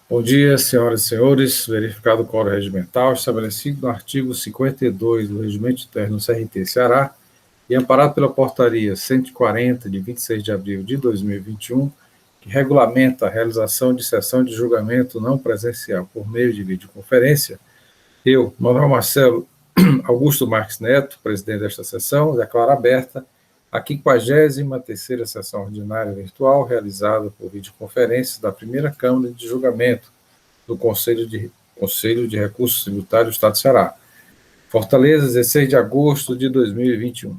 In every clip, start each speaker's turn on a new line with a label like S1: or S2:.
S1: Bom dia, senhoras e senhores. Verificado o quórum regimental estabelecido no artigo 52 do Regimento Interno do CRT Ceará e amparado pela Portaria 140, de 26 de abril de 2021, que regulamenta a realização de sessão de julgamento não presencial por meio de videoconferência, eu, Manuel Marcelo Augusto Marques Neto, presidente desta sessão, declaro aberta a 53ª sessão ordinária virtual realizada por videoconferência da primeira Câmara de Julgamento do Conselho de Recursos Tributários do Estado do Ceará. Fortaleza, 16 de agosto de 2021.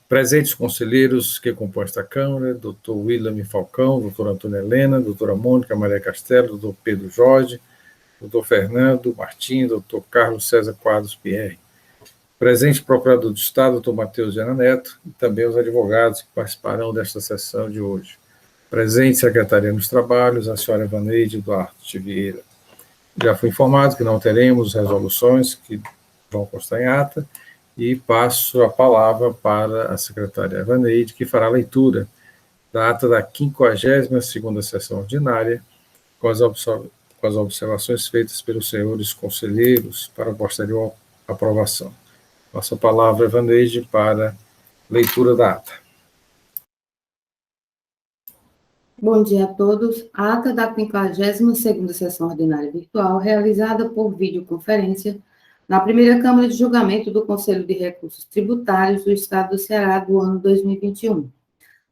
S1: Presentes conselheiros que compõem esta Câmara, doutor William Falcão, doutora Antônia Helena, doutora Mônica Maria Castelo, doutor Pedro Jorge, doutor Fernando Martins, doutor Carlos César Quadros Pierre. Presente Procurador do Estado, doutor Matheus Viana Neto, e também os advogados que participarão desta sessão de hoje. Presente Secretaria dos Trabalhos, a senhora Evaneide Duarte Vieira. Já fui informado que não teremos resoluções que vão constar em ata, e passo a palavra para a secretária Evaneide, que fará a leitura da ata da 52ª sessão ordinária, com as observações feitas pelos senhores conselheiros para posterior aprovação. Passo a palavra, Evaneide, para leitura da ata.
S2: Bom dia a todos. A ata da 52ª sessão ordinária virtual, realizada por videoconferência, na primeira Câmara de Julgamento do Conselho de Recursos Tributários do Estado do Ceará do ano 2021.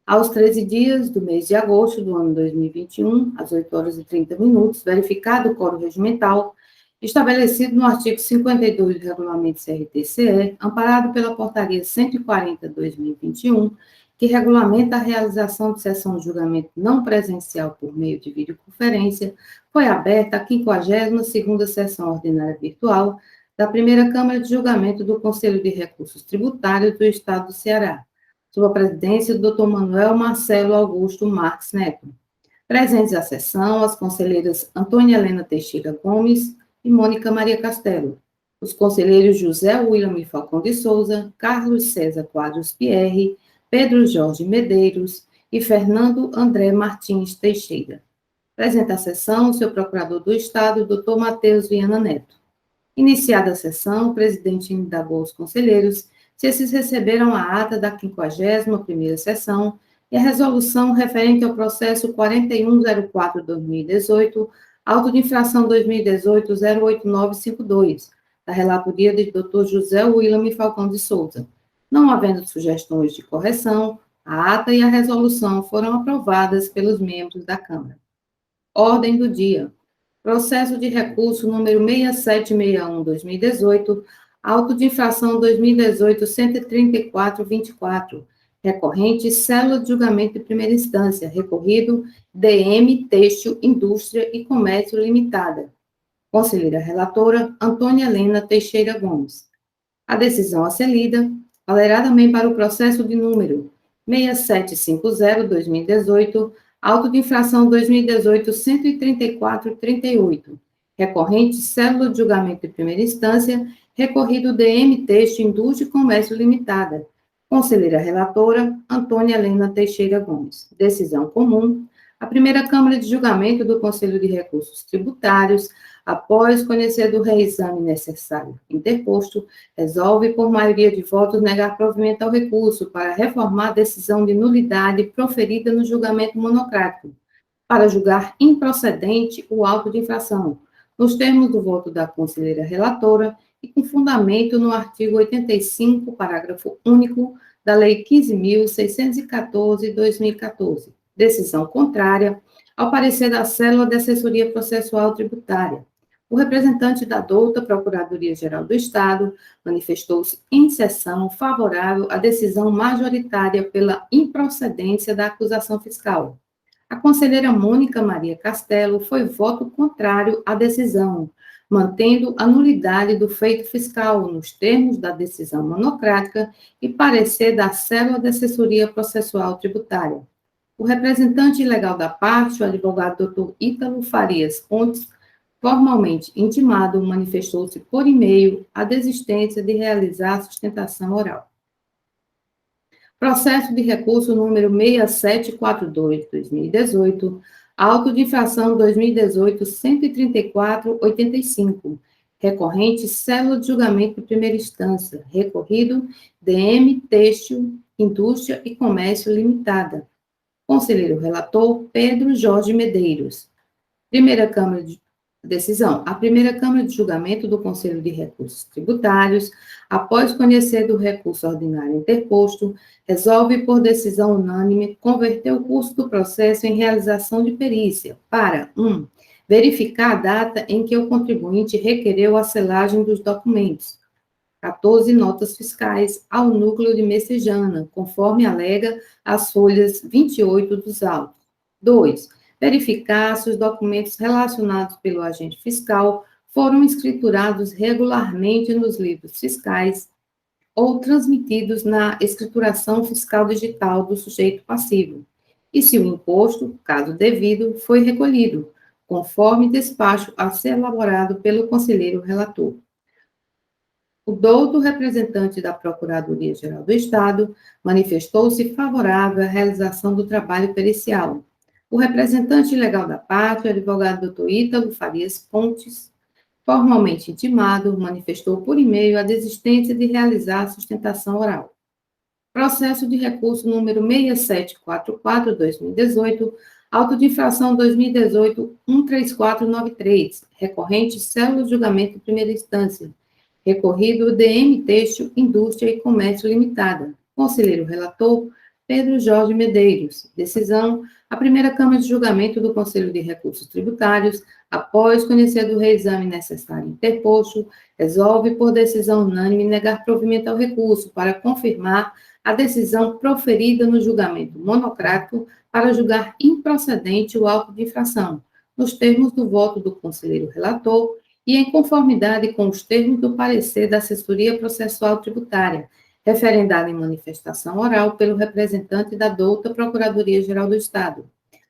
S2: Aos 13 dias do mês de agosto do ano 2021, às 8h30, verificado o quórum regimental, estabelecido no artigo 52 do Regulamento CRT-CE, amparado pela Portaria 140/2021, que regulamenta a realização de sessão de julgamento não presencial por meio de videoconferência, foi aberta a 52ª sessão ordinária virtual da primeira Câmara de Julgamento do Conselho de Recursos Tributários do Estado do Ceará, sob a presidência do Dr. Manuel Marcelo Augusto Marques Neto. Presentes à sessão, as conselheiras Antônia Helena Teixeira Gomes e Mônica Maria Castelo, os conselheiros José William Falcão de Souza, Carlos César Quadros Pierre, Pedro Jorge Medeiros e Fernando André Martins Teixeira. Presente à sessão, o seu procurador do Estado, Dr. Matheus Viana Neto. Iniciada a sessão, o presidente indagou aos conselheiros se esses receberam a ata da 51ª sessão e a resolução referente ao processo 4104/2018, auto de infração 2018-08952, da relatoria de Dr. José William Falcão de Souza. Não havendo sugestões de correção, a ata e a resolução foram aprovadas pelos membros da Câmara. Ordem do dia. Processo de recurso número 6761/2018, auto de infração 2018-13424, recorrente célula de julgamento de primeira instância, recorrido DM Têxtil Indústria e Comércio Limitada. Conselheira relatora, Antônia Helena Teixeira Gomes. A decisão a ser lida valerá também para o processo de número 6750/2018, auto de infração 2018-13438, recorrente célula de julgamento de primeira instância, recorrido DM Têxtil Indústria e Comércio Limitada. Conselheira relatora, Antônia Helena Teixeira Gomes. Decisão comum. A primeira Câmara de Julgamento do Conselho de Recursos Tributários, após conhecer do reexame necessário interposto, resolve, por maioria de votos, negar provimento ao recurso para reformar a decisão de nulidade proferida no julgamento monocrático, para julgar improcedente o auto de infração, nos termos do voto da conselheira relatora e com fundamento no artigo 85, parágrafo único, da Lei 15.614/2014. Decisão contrária ao parecer da Célula de Assessoria Processual Tributária. O representante da douta Procuradoria-Geral do Estado manifestou-se em sessão favorável à decisão majoritária pela improcedência da acusação fiscal. A conselheira Mônica Maria Castelo foi voto contrário à decisão, mantendo a nulidade do feito fiscal nos termos da decisão monocrática e parecer da Célula de Assessoria Processual Tributária. O representante legal da parte, o advogado Dr. Ítalo Farias Pontes, formalmente intimado, manifestou-se por e-mail a desistência de realizar a sustentação oral. Processo de recurso número 6742/2018, Auto de infração 2018-134-85. Recorrente, célula de julgamento de primeira instância. Recorrido, DM, Têxtil, Indústria e Comércio Limitada. Conselheiro relator, Pedro Jorge Medeiros. Primeira Câmara de Decisão. A primeira Câmara de Julgamento do Conselho de Recursos Tributários, após conhecer do recurso ordinário interposto, resolve por decisão unânime converter o curso do processo em realização de perícia para 1. Verificar a data em que o contribuinte requereu a selagem dos documentos, 14 notas fiscais ao núcleo de Messejana, conforme alega as folhas 28 dos autos. 2. Verificar se os documentos relacionados pelo agente fiscal foram escriturados regularmente nos livros fiscais ou transmitidos na escrituração fiscal digital do sujeito passivo, e se o imposto, caso devido, foi recolhido, conforme despacho a ser elaborado pelo conselheiro relator. O douto representante da Procuradoria-Geral do Estado manifestou-se favorável à realização do trabalho pericial. O representante legal da parte, o advogado Dr. Ítalo Farias Pontes, formalmente intimado, manifestou por e-mail a desistência de realizar a sustentação oral. Processo de recurso número 6744-2018, auto de infração 2018-13493, recorrente, célula de julgamento de primeira instância. Recorrido, DM Têxtil, Indústria e Comércio Limitada. Conselheiro relator, Pedro Jorge Medeiros. Decisão, a primeira Câmara de Julgamento do Conselho de Recursos Tributários, após conhecer do reexame necessário interposto, resolve por decisão unânime negar provimento ao recurso para confirmar a decisão proferida no julgamento monocrático para julgar improcedente o auto de infração, nos termos do voto do conselheiro relator e em conformidade com os termos do parecer da Assessoria Processual Tributária, referendada em manifestação oral pelo representante da douta Procuradoria-Geral do Estado.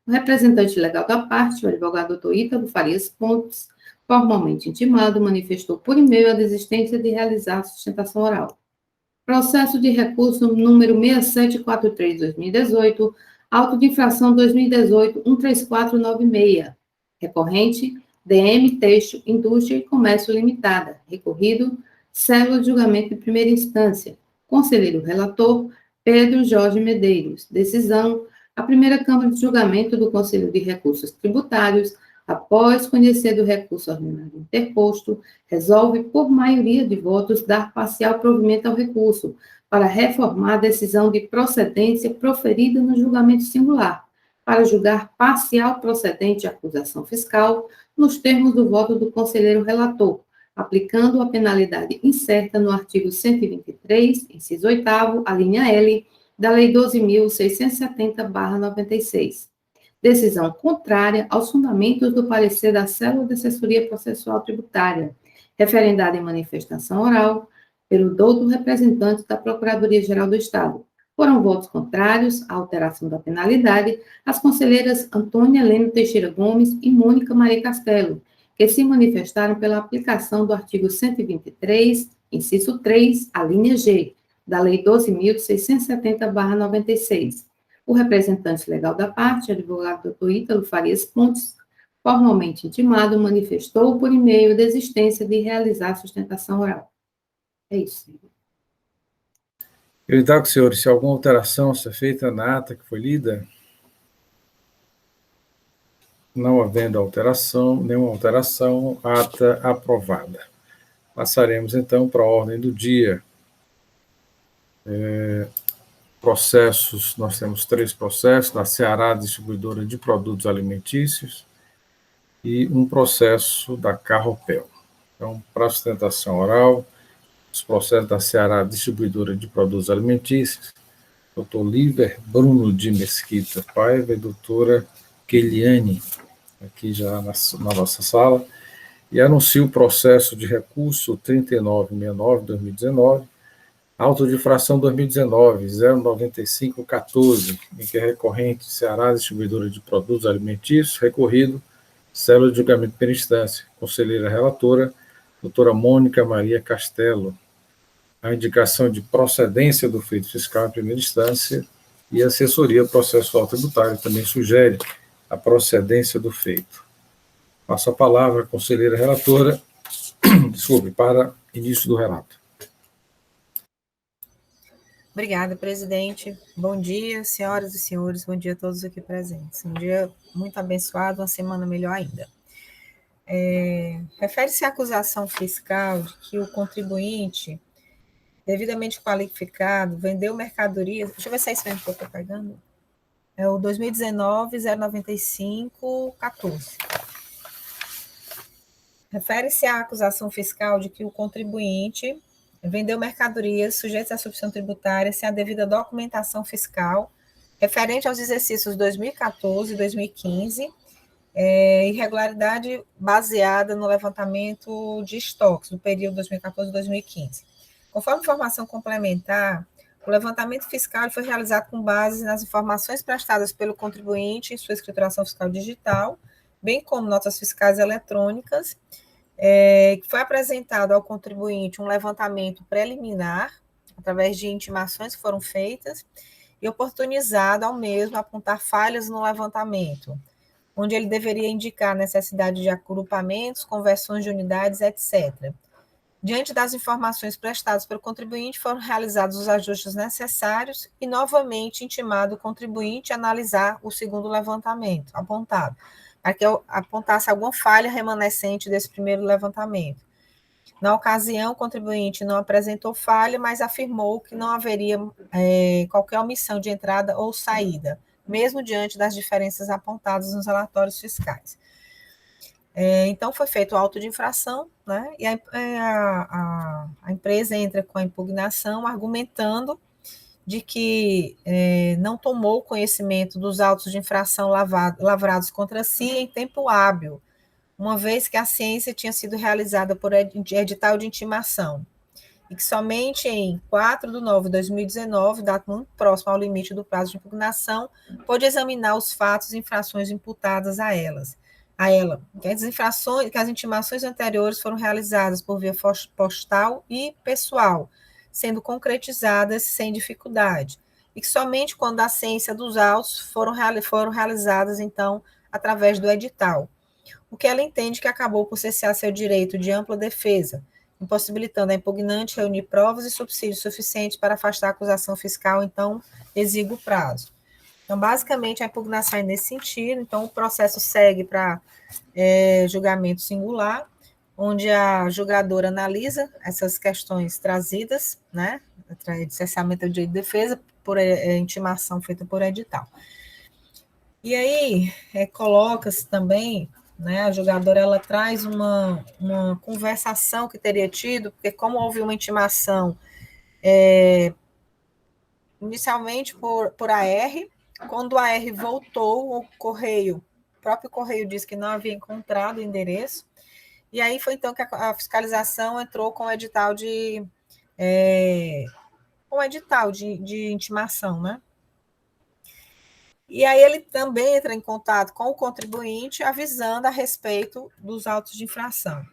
S2: O representante legal da parte, o advogado Dr. Ítalo Farias Pontes, formalmente intimado, manifestou por e-mail a desistência de realizar a sustentação oral. Processo de recurso número 6743-2018, auto de infração 2018-13496, recorrente, DM Têxtil, Indústria e Comércio Limitada, recorrido, célula de julgamento de primeira instância. Conselheiro relator, Pedro Jorge Medeiros. Decisão, a primeira Câmara de Julgamento do Conselho de Recursos Tributários, após conhecer do recurso ordinário interposto, resolve, por maioria de votos, dar parcial provimento ao recurso, para reformar a decisão de procedência proferida no julgamento singular, para julgar parcial procedente a acusação fiscal, nos termos do voto do conselheiro relator, aplicando a penalidade incerta no artigo 123, inciso 8º, a linha L, da Lei 12.670/96. Decisão contrária aos fundamentos do parecer da Célula de Assessoria Processual Tributária, referendada em manifestação oral pelo douto representante da Procuradoria-Geral do Estado. Foram votos contrários à alteração da penalidade as conselheiras Antônia Helena Teixeira Gomes e Mônica Maria Castelo, que se manifestaram pela aplicação do artigo 123, inciso 3, a linha G, da Lei 12.670/96. O representante legal da parte, advogado Dr. Ítalo Farias Pontes, formalmente intimado, manifestou por e-mail desistência de realizar a sustentação oral. É isso, senhor.
S1: Eu indago, senhores, se alguma alteração ser feita na ata que foi lida. Não havendo nenhuma alteração, ata aprovada. Passaremos, então, para a ordem do dia. Processos, nós temos 3 processos, da Ceará Distribuidora de Produtos Alimentícios e um processo da Carropel. Então, para a sustentação oral, os processos da Ceará Distribuidora de Produtos Alimentícios, doutor Líber Bruno de Mesquita Paiva e doutora Keliane, aqui já na nossa sala, e anuncio o processo de recurso 3969-2019, auto de infração 2019-09514, em que é recorrente Ceará Distribuidora de Produtos Alimentícios, recorrido, célula de julgamento per instância, conselheira relatora, doutora Mônica Maria Castelo, a indicação de procedência do feito fiscal em primeira instância e a assessoria processual tributária também sugere a procedência do feito. Passo a palavra à conselheira relatora, desculpe, para início do relato.
S3: Obrigada, presidente. Bom dia, senhoras e senhores, bom dia a todos aqui presentes. Um dia muito abençoado, uma semana melhor ainda. Refere-se à acusação fiscal de que o contribuinte, devidamente qualificado, vendeu mercadorias. Deixa eu ver se é isso mesmo que eu estou pegando. É o 2019-095-14. Refere-se à acusação fiscal de que o contribuinte vendeu mercadorias sujeitas à substituição tributária sem a devida documentação fiscal referente aos exercícios 2014 e 2015, irregularidade baseada no levantamento de estoques do período 2014 e 2015. Conforme informação complementar, o levantamento fiscal foi realizado com base nas informações prestadas pelo contribuinte em sua escrituração fiscal digital, bem como notas fiscais eletrônicas, foi apresentado ao contribuinte um levantamento preliminar, através de intimações que foram feitas, e oportunizado ao mesmo apontar falhas no levantamento, onde ele deveria indicar a necessidade de agrupamentos, conversões de unidades, etc. Diante das informações prestadas pelo contribuinte, foram realizados os ajustes necessários e, novamente, intimado o contribuinte a analisar o segundo levantamento apontado, para que apontasse alguma falha remanescente desse primeiro levantamento. Na ocasião, o contribuinte não apresentou falha, mas afirmou que não haveria qualquer omissão de entrada ou saída, mesmo diante das diferenças apontadas nos relatórios fiscais. Então, foi feito o auto de infração, né, e a empresa entra com a impugnação, argumentando de que não tomou conhecimento dos autos de infração lavrados contra si em tempo hábil, uma vez que a ciência tinha sido realizada por edital de intimação, e que somente em 4 de novembro de 2019, data muito próxima ao limite do prazo de impugnação, pôde examinar os fatos e infrações imputadas a ela, que as intimações anteriores foram realizadas por via postal e pessoal, sendo concretizadas sem dificuldade, e que somente quando a ciência dos autos foram realizadas, então, através do edital, o que ela entende que acabou por cessar seu direito de ampla defesa, impossibilitando a impugnante reunir provas e subsídios suficientes para afastar a acusação fiscal, então, exíguo prazo. Então, basicamente, a impugnação é nesse sentido. Então, o processo segue para julgamento singular, onde a julgadora analisa essas questões trazidas, né, de cessamento do direito de defesa, por intimação feita por edital. E aí, coloca-se também, né, a julgadora, ela traz uma conversação que teria tido, porque como houve uma intimação inicialmente por AR, quando a AR voltou, o próprio correio disse que não havia encontrado o endereço, e aí foi então que a fiscalização entrou com o edital de intimação, né? E aí ele também entra em contato com o contribuinte, avisando a respeito dos autos de infração.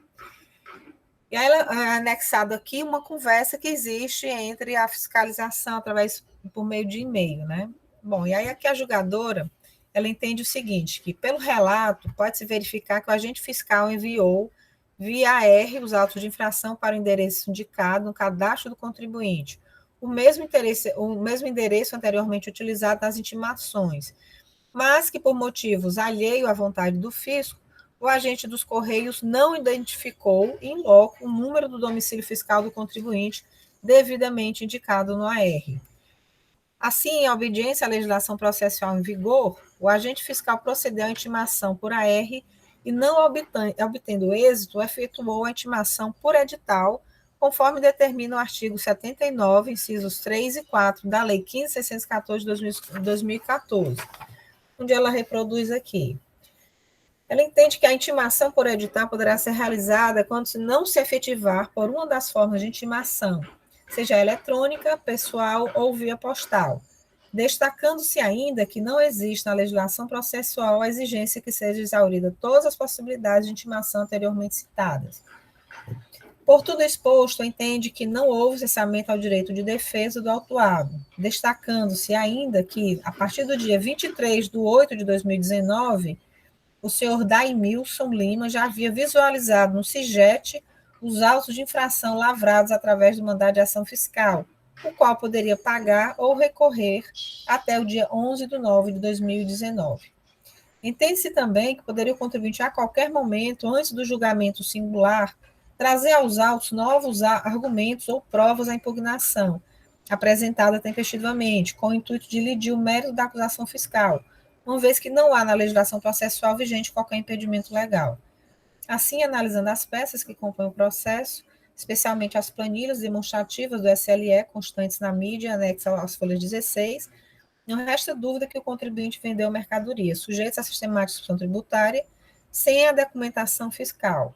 S3: E aí é anexado aqui uma conversa que existe entre a fiscalização por meio de e-mail, né? Bom, e aí aqui a julgadora, ela entende o seguinte, que pelo relato pode-se verificar que o agente fiscal enviou via AR os autos de infração para o endereço indicado no cadastro do contribuinte, o mesmo endereço anteriormente utilizado nas intimações, mas que por motivos alheio à vontade do fisco, o agente dos Correios não identificou em loco o número do domicílio fiscal do contribuinte devidamente indicado no AR. Assim, em obediência à legislação processual em vigor, o agente fiscal procedeu à intimação por AR e, não obtendo êxito, efetuou a intimação por edital, conforme determina o artigo 79, incisos 3 e 4 da Lei 15.614 de 2014, onde ela reproduz aqui. Ela entende que a intimação por edital poderá ser realizada quando não se efetivar por uma das formas de intimação, seja eletrônica, pessoal ou via postal, destacando-se ainda que não existe na legislação processual a exigência que seja exaurida todas as possibilidades de intimação anteriormente citadas. Por tudo exposto, entende que não houve cessamento ao direito de defesa do autuado, destacando-se ainda que, a partir do dia 23/8/2019, o senhor Daimilson Lima já havia visualizado no CIGET os autos de infração lavrados através do mandado de ação fiscal, o qual poderia pagar ou recorrer até o dia 11/9/2019. Entende-se também que poderia o contribuinte, a qualquer momento, antes do julgamento singular, trazer aos autos novos argumentos ou provas à impugnação, apresentada tempestivamente, com o intuito de lidir o mérito da acusação fiscal, uma vez que não há na legislação processual vigente qualquer impedimento legal. Assim, analisando as peças que compõem o processo, especialmente as planilhas demonstrativas do SLE constantes na mídia, anexas às folhas 16, não resta dúvida que o contribuinte vendeu mercadoria sujeitas à sistemática execução tributária sem a documentação fiscal,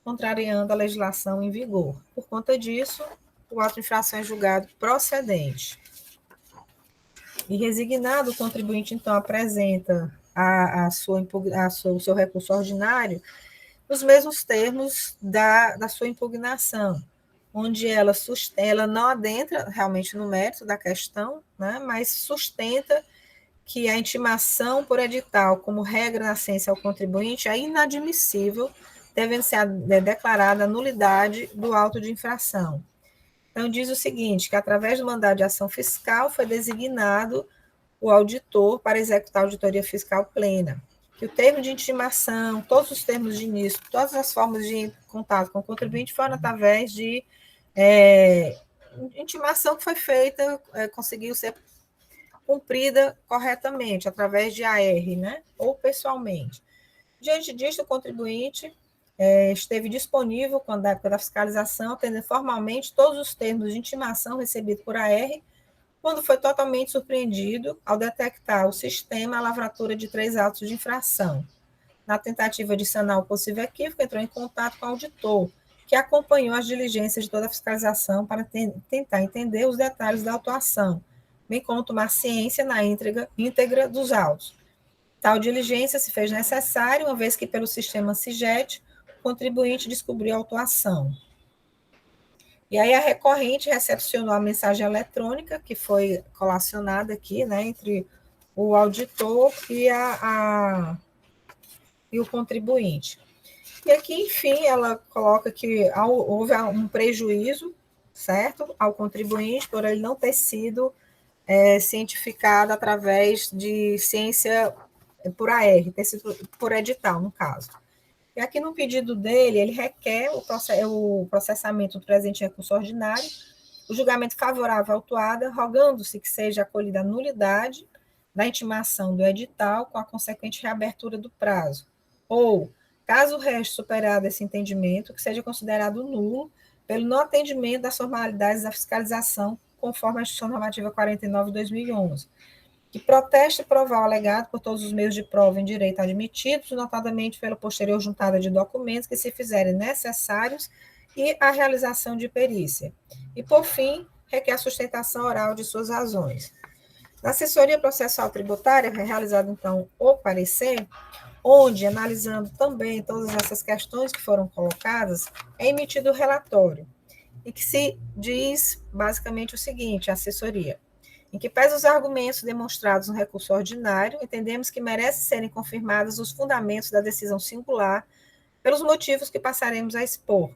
S3: contrariando a legislação em vigor. Por conta disso, o auto de infração é julgado procedente. E resignado, o contribuinte, então, apresenta o seu recurso ordinário nos mesmos termos da sua impugnação, onde ela não adentra realmente no mérito da questão, né, mas sustenta que a intimação por edital, como regra na ciência ao contribuinte, é inadmissível, devendo ser declarada a nulidade do auto de infração. Então, diz o seguinte, que através do mandado de ação fiscal foi designado o auditor para executar a auditoria fiscal plena, que o termo de intimação, todos os termos de início, todas as formas de contato com o contribuinte foram através de intimação que foi feita, conseguiu ser cumprida corretamente, através de AR, né, ou pessoalmente. Diante disso, o contribuinte esteve disponível, quando da época da fiscalização, atendendo formalmente todos os termos de intimação recebidos por AR, quando foi totalmente surpreendido ao detectar o sistema a lavratura de 3 autos de infração. Na tentativa de sanar o possível equívoco, entrou em contato com o auditor, que acompanhou as diligências de toda a fiscalização para tentar entender os detalhes da autuação, bem como tomar ciência na íntegra dos autos. Tal diligência se fez necessária, uma vez que, pelo sistema CIGET, o contribuinte descobriu a autuação. E aí a recorrente recepcionou a mensagem eletrônica, que foi colacionada aqui, né, entre o auditor e o contribuinte. E aqui, enfim, ela coloca que houve um prejuízo, certo, ao contribuinte, por ele não ter sido cientificado através de ciência por AR, ter sido por edital, no caso. E aqui no pedido dele, ele requer o processamento do presente recurso ordinário, o julgamento favorável à autuada, rogando-se que seja acolhida a nulidade da intimação do edital com a consequente reabertura do prazo, ou, caso reste superado esse entendimento, que seja considerado nulo pelo não atendimento das formalidades da fiscalização, conforme a Instituição Normativa 49/2011, que proteste provar o alegado por todos os meios de prova em direito admitidos, notadamente pela posterior juntada de documentos que se fizerem necessários e a realização de perícia. E, por fim, requer a sustentação oral de suas razões. Na assessoria processual tributária, foi realizado, então, o parecer, onde, analisando também todas essas questões que foram colocadas, é emitido o relatório, e que se diz, basicamente, o seguinte, a assessoria: em que pese os argumentos demonstrados no recurso ordinário, entendemos que merece serem confirmados os fundamentos da decisão singular pelos motivos que passaremos a expor.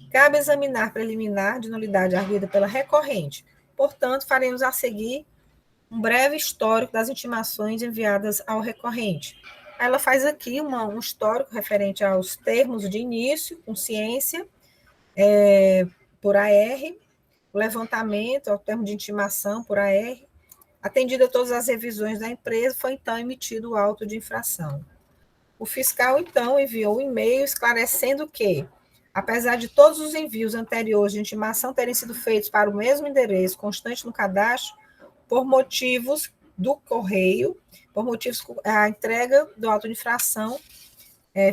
S3: Cabe examinar preliminar de nulidade arguida pela recorrente. Portanto, faremos a seguir um breve histórico das intimações enviadas ao recorrente. Ela faz aqui um histórico referente aos termos de início, com ciência, por AR, o levantamento, ao termo de intimação por AR, atendida todas as revisões da empresa, foi então emitido o auto de infração. O fiscal, então, enviou um e-mail esclarecendo que, apesar de todos os envios anteriores de intimação terem sido feitos para o mesmo endereço constante no cadastro, por motivos do correio, por motivos a entrega do auto de infração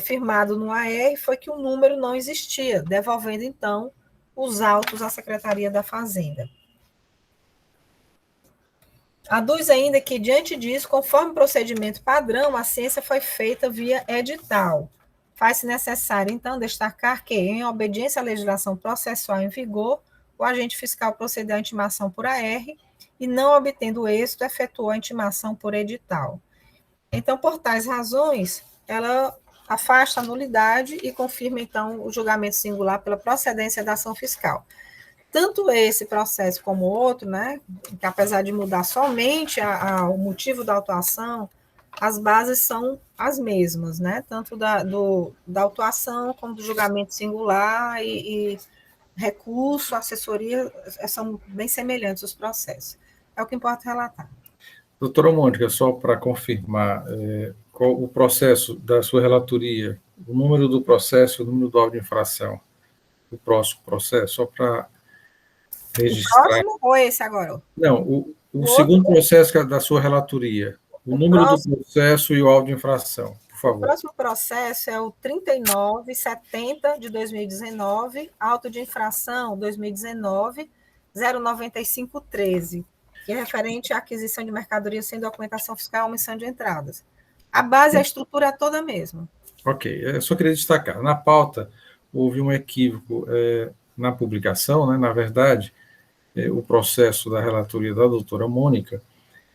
S3: firmado no AR, foi que o número não existia, devolvendo, então, os autos à Secretaria da Fazenda. Aduz ainda que, diante disso, conforme o procedimento padrão, a ciência foi feita via edital, Faz-se necessário, então, destacar que, em obediência à legislação processual em vigor, o agente fiscal procedeu à intimação por AR e, não obtendo êxito, efetuou a intimação por edital. Então, por tais razões, ela afasta a nulidade e confirma, então, o julgamento singular pela procedência da ação fiscal. Tanto esse processo como o outro, né, que apesar de mudar somente o motivo da autuação, as bases são as mesmas, né, tanto da autuação como do julgamento singular e recurso, assessoria, são bem semelhantes os processos. É o que importa relatar.
S1: Doutora Mônica, só para confirmar, qual o processo da sua relatoria, o número do processo, o número do auto de infração, o próximo processo, só para registrar.
S3: O próximo ou esse agora?
S1: Não, o segundo processo que é da sua relatoria, o número do processo e o auto de infração, por favor.
S3: O próximo processo é o 3970 de 2019, auto de infração 2019 09513, que é referente à aquisição de mercadorias sem documentação fiscal, omissão de entradas. A base, a estrutura é toda a mesma.
S1: Ok, eu só queria destacar, na pauta houve um equívoco na publicação, né? Na verdade, o processo da relatoria da doutora Mônica,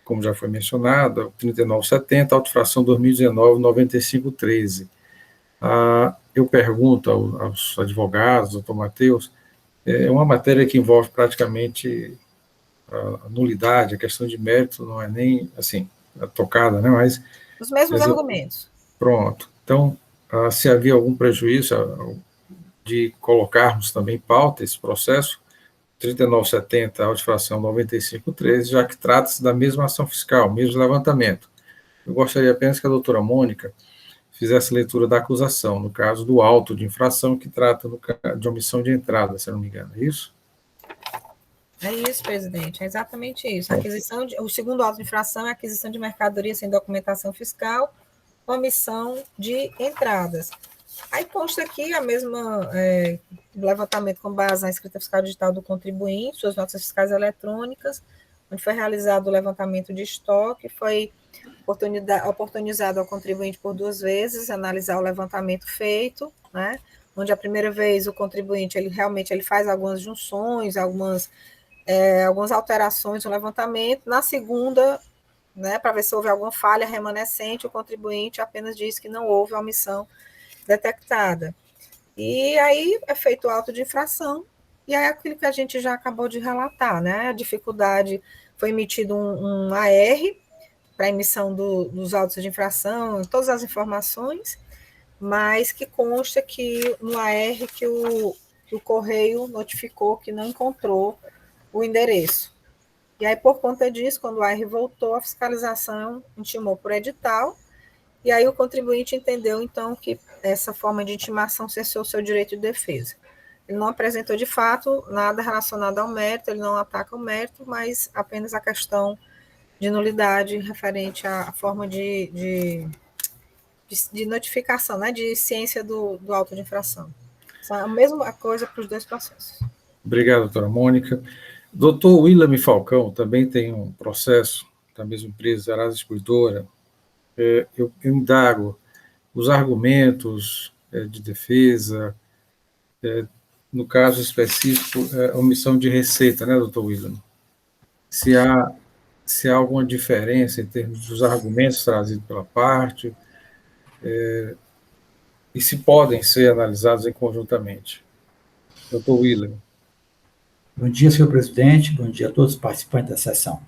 S1: como já foi mencionado, 3970, auto-infração 2019, 9513. Eu pergunto aos advogados, doutor Matheus, é uma matéria que envolve praticamente a nulidade, a questão de mérito não é nem, assim, tocada, né, mas...
S3: Os mesmos argumentos.
S1: Pronto. Então, se havia algum prejuízo de colocarmos também em pauta esse processo, 3970, auto-infração 9513, já que trata-se da mesma ação fiscal, mesmo levantamento. Eu gostaria apenas que a doutora Mônica fizesse leitura da acusação, no caso do auto de infração, que trata de omissão de entrada, se não me engano, é isso?
S3: É isso, presidente, é exatamente isso. O segundo auto de infração é a aquisição de mercadoria sem documentação fiscal, omissão de entradas. Aí consta aqui a mesma levantamento com base na escrita fiscal digital do contribuinte, suas notas fiscais eletrônicas, onde foi realizado o levantamento de estoque, foi oportunizado ao contribuinte por 2 vezes analisar o levantamento feito, né, onde a primeira vez o contribuinte ele faz algumas junções, algumas alterações no levantamento, na segunda, né, para ver se houve alguma falha remanescente, o contribuinte apenas diz que não houve omissão detectada. E aí é feito o auto de infração, e aí é aquilo que a gente já acabou de relatar, né? A dificuldade, foi emitido um AR para a emissão dos autos de infração, todas as informações, mas que consta que no AR que o Correio notificou que não encontrou o endereço. E aí, por conta disso, quando o AR voltou, a fiscalização intimou por edital, e aí o contribuinte entendeu, então, que essa forma de intimação cessou o seu direito de defesa. Ele não apresentou, de fato, nada relacionado ao mérito, ele não ataca o mérito, mas apenas a questão de nulidade referente à forma de notificação, né, de ciência do auto de infração. É a mesma coisa para os 2 processos.
S1: Obrigado, doutora Mônica. Doutor William Falcão também tem um processo da mesma empresa, Arasa Distribuidora. Eu indago os argumentos de defesa, no caso específico, omissão de receita, né, doutor William? Se há alguma diferença em termos dos argumentos trazidos pela parte, e se podem ser analisados conjuntamente. Doutor William.
S4: Bom dia, senhor presidente, bom dia a todos os participantes da sessão.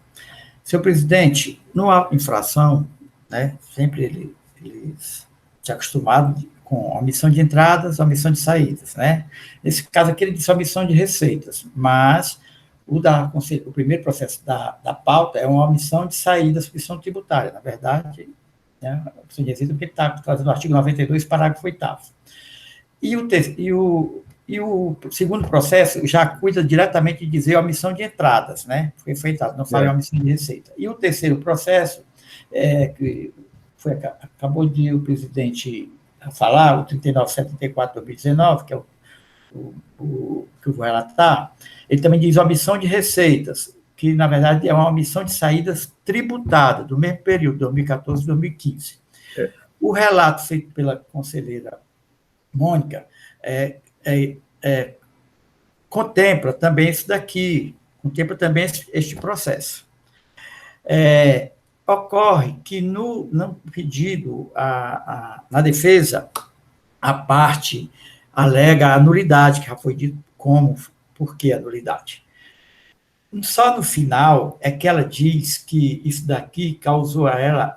S4: Senhor presidente, no infração, né, sempre eles se acostumaram com omissão de entradas, omissão de saídas, né? Nesse caso aqui, ele disse omissão de receitas, mas o primeiro processo da pauta é uma omissão de saída da substituição tributária, na verdade, né, a omissão de receita, porque está trazendo o artigo 92, parágrafo 8º. E o segundo processo já cuida diretamente de dizer omissão de entradas, né? Foi feita, não fala em omissão de receita. E o terceiro processo, que acabou de o presidente falar, o 3974 de 2019, que é o que eu vou relatar, ele também diz omissão de receitas, que, na verdade, é uma omissão de saídas tributadas, do mesmo período, 2014 e 2015. O relato feito pela conselheira Mônica, é, é, contempla também isso daqui, contempla também este processo. Ocorre que no pedido, na defesa, a parte alega a nulidade, que já foi dito por que a nulidade. Só no final é que ela diz que isso daqui causou a ela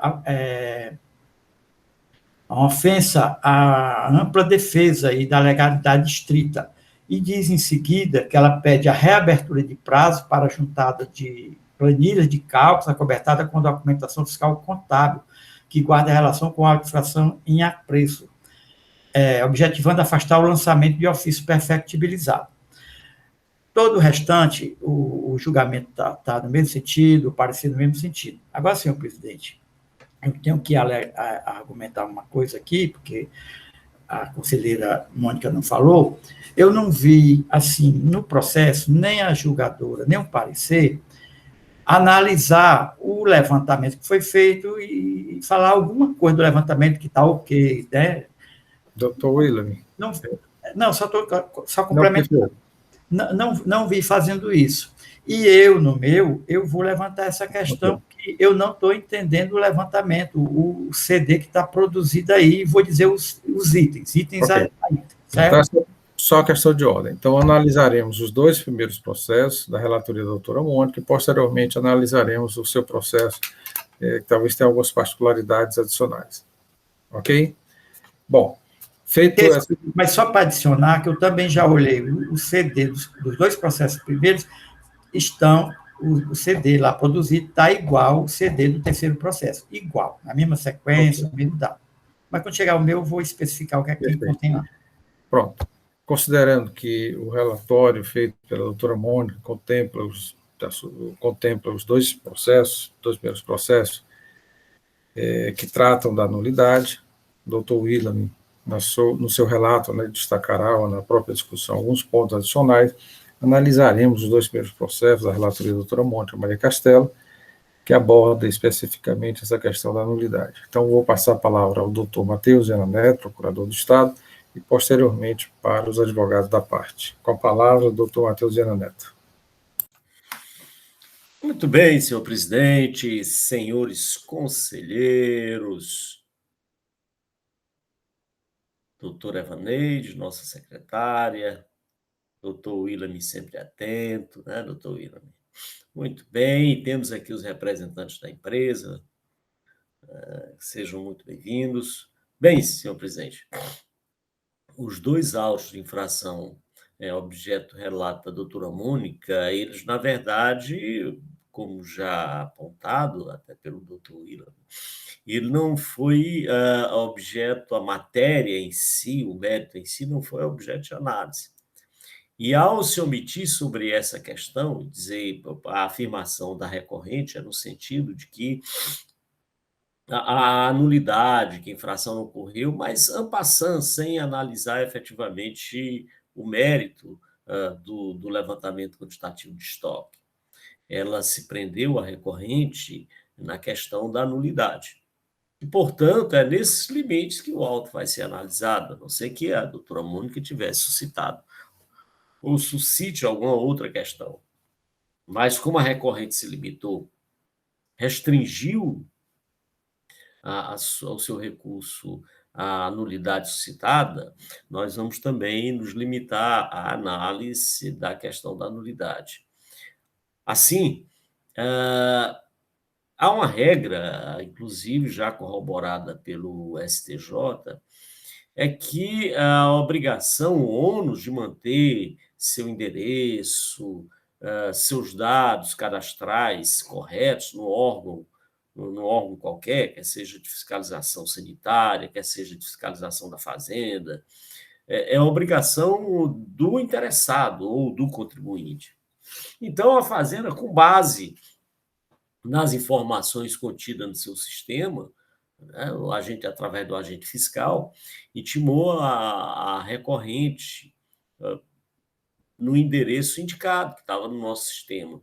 S4: uma ofensa à ampla defesa e da legalidade estrita. E diz em seguida que ela pede a reabertura de prazo para a juntada de planilhas de cálculos acobertada com documentação fiscal contábil, que guarda relação com a infração em apreço, objetivando afastar o lançamento de ofício perfectibilizado. Todo o restante, o julgamento está no mesmo sentido, o parecer no mesmo sentido. Agora, senhor presidente, eu tenho que argumentar uma coisa aqui, porque a conselheira Mônica não falou. Eu não vi, assim, no processo, nem a julgadora, nem o parecer, analisar o levantamento que foi feito e falar alguma coisa do levantamento que está ok, né?
S1: Doutor William.
S4: Não, só complementando. Não vi fazendo isso. E eu, no meu, eu vou levantar essa questão, que eu não estou entendendo o levantamento, o CD que está produzido aí, vou dizer os itens
S1: okay. Certo? Então, só questão de ordem. Então, analisaremos os 2 primeiros processos da relatoria da doutora Mônica, e posteriormente analisaremos o seu processo, que talvez tenha algumas particularidades adicionais. Ok? Bom, feito essa...
S4: Mas só para adicionar, que eu também já olhei o CD dos 2 processos primeiros, o CD lá produzido está igual o CD do terceiro processo, igual, na mesma sequência, no mesmo dado. Mas quando chegar o meu, eu vou especificar o que é que contém lá.
S1: Pronto. Considerando que o relatório feito pela doutora Mônica contempla os 2 processos, 2 primeiros processos, que tratam da nulidade, o doutor William, no seu relato, né, destacará, ou na própria discussão, alguns pontos adicionais. Analisaremos os 2 primeiros processos da relatoria da doutora Mônica Maria Castelo, que aborda especificamente essa questão da nulidade. Então, vou passar a palavra ao doutor Matheus Viana Neto, procurador do Estado, e posteriormente para os advogados da parte. Com a palavra, o doutor Matheus Viana Neto.
S5: Muito bem, senhor presidente, senhores conselheiros, doutora Evaneide, nossa secretária, doutor William sempre atento, né, doutor William? Muito bem, temos aqui os representantes da empresa, sejam muito bem-vindos. Bem, senhor presidente, os 2 autos de infração objeto relato da doutora Mônica, eles, na verdade, como já apontado até pelo doutor William, ele não foi objeto, a matéria em si, o mérito em si, não foi objeto de análise. E ao se omitir sobre essa questão, dizer a afirmação da recorrente é no sentido de que a nulidade, que a infração não ocorreu, mas en passant, sem analisar efetivamente o mérito do levantamento quantitativo de estoque. Ela se prendeu a recorrente na questão da nulidade. E, portanto, é nesses limites que o auto vai ser analisado, a não ser que a doutora Mônica tivesse suscitado ou suscite alguma outra questão. Mas, como a recorrente se limitou, restringiu ao seu recurso à nulidade suscitada, nós vamos também nos limitar à análise da questão da nulidade. Assim, há uma regra, inclusive já corroborada pelo STJ, é que a obrigação, o ônus de manter seu endereço, seus dados cadastrais corretos no órgão qualquer, quer seja de fiscalização sanitária, quer seja de fiscalização da fazenda, é obrigação do interessado ou do contribuinte. Então, a fazenda, com base nas informações contidas no seu sistema, né, o agente, através do agente fiscal, intimou a recorrente no endereço indicado, que estava no nosso sistema.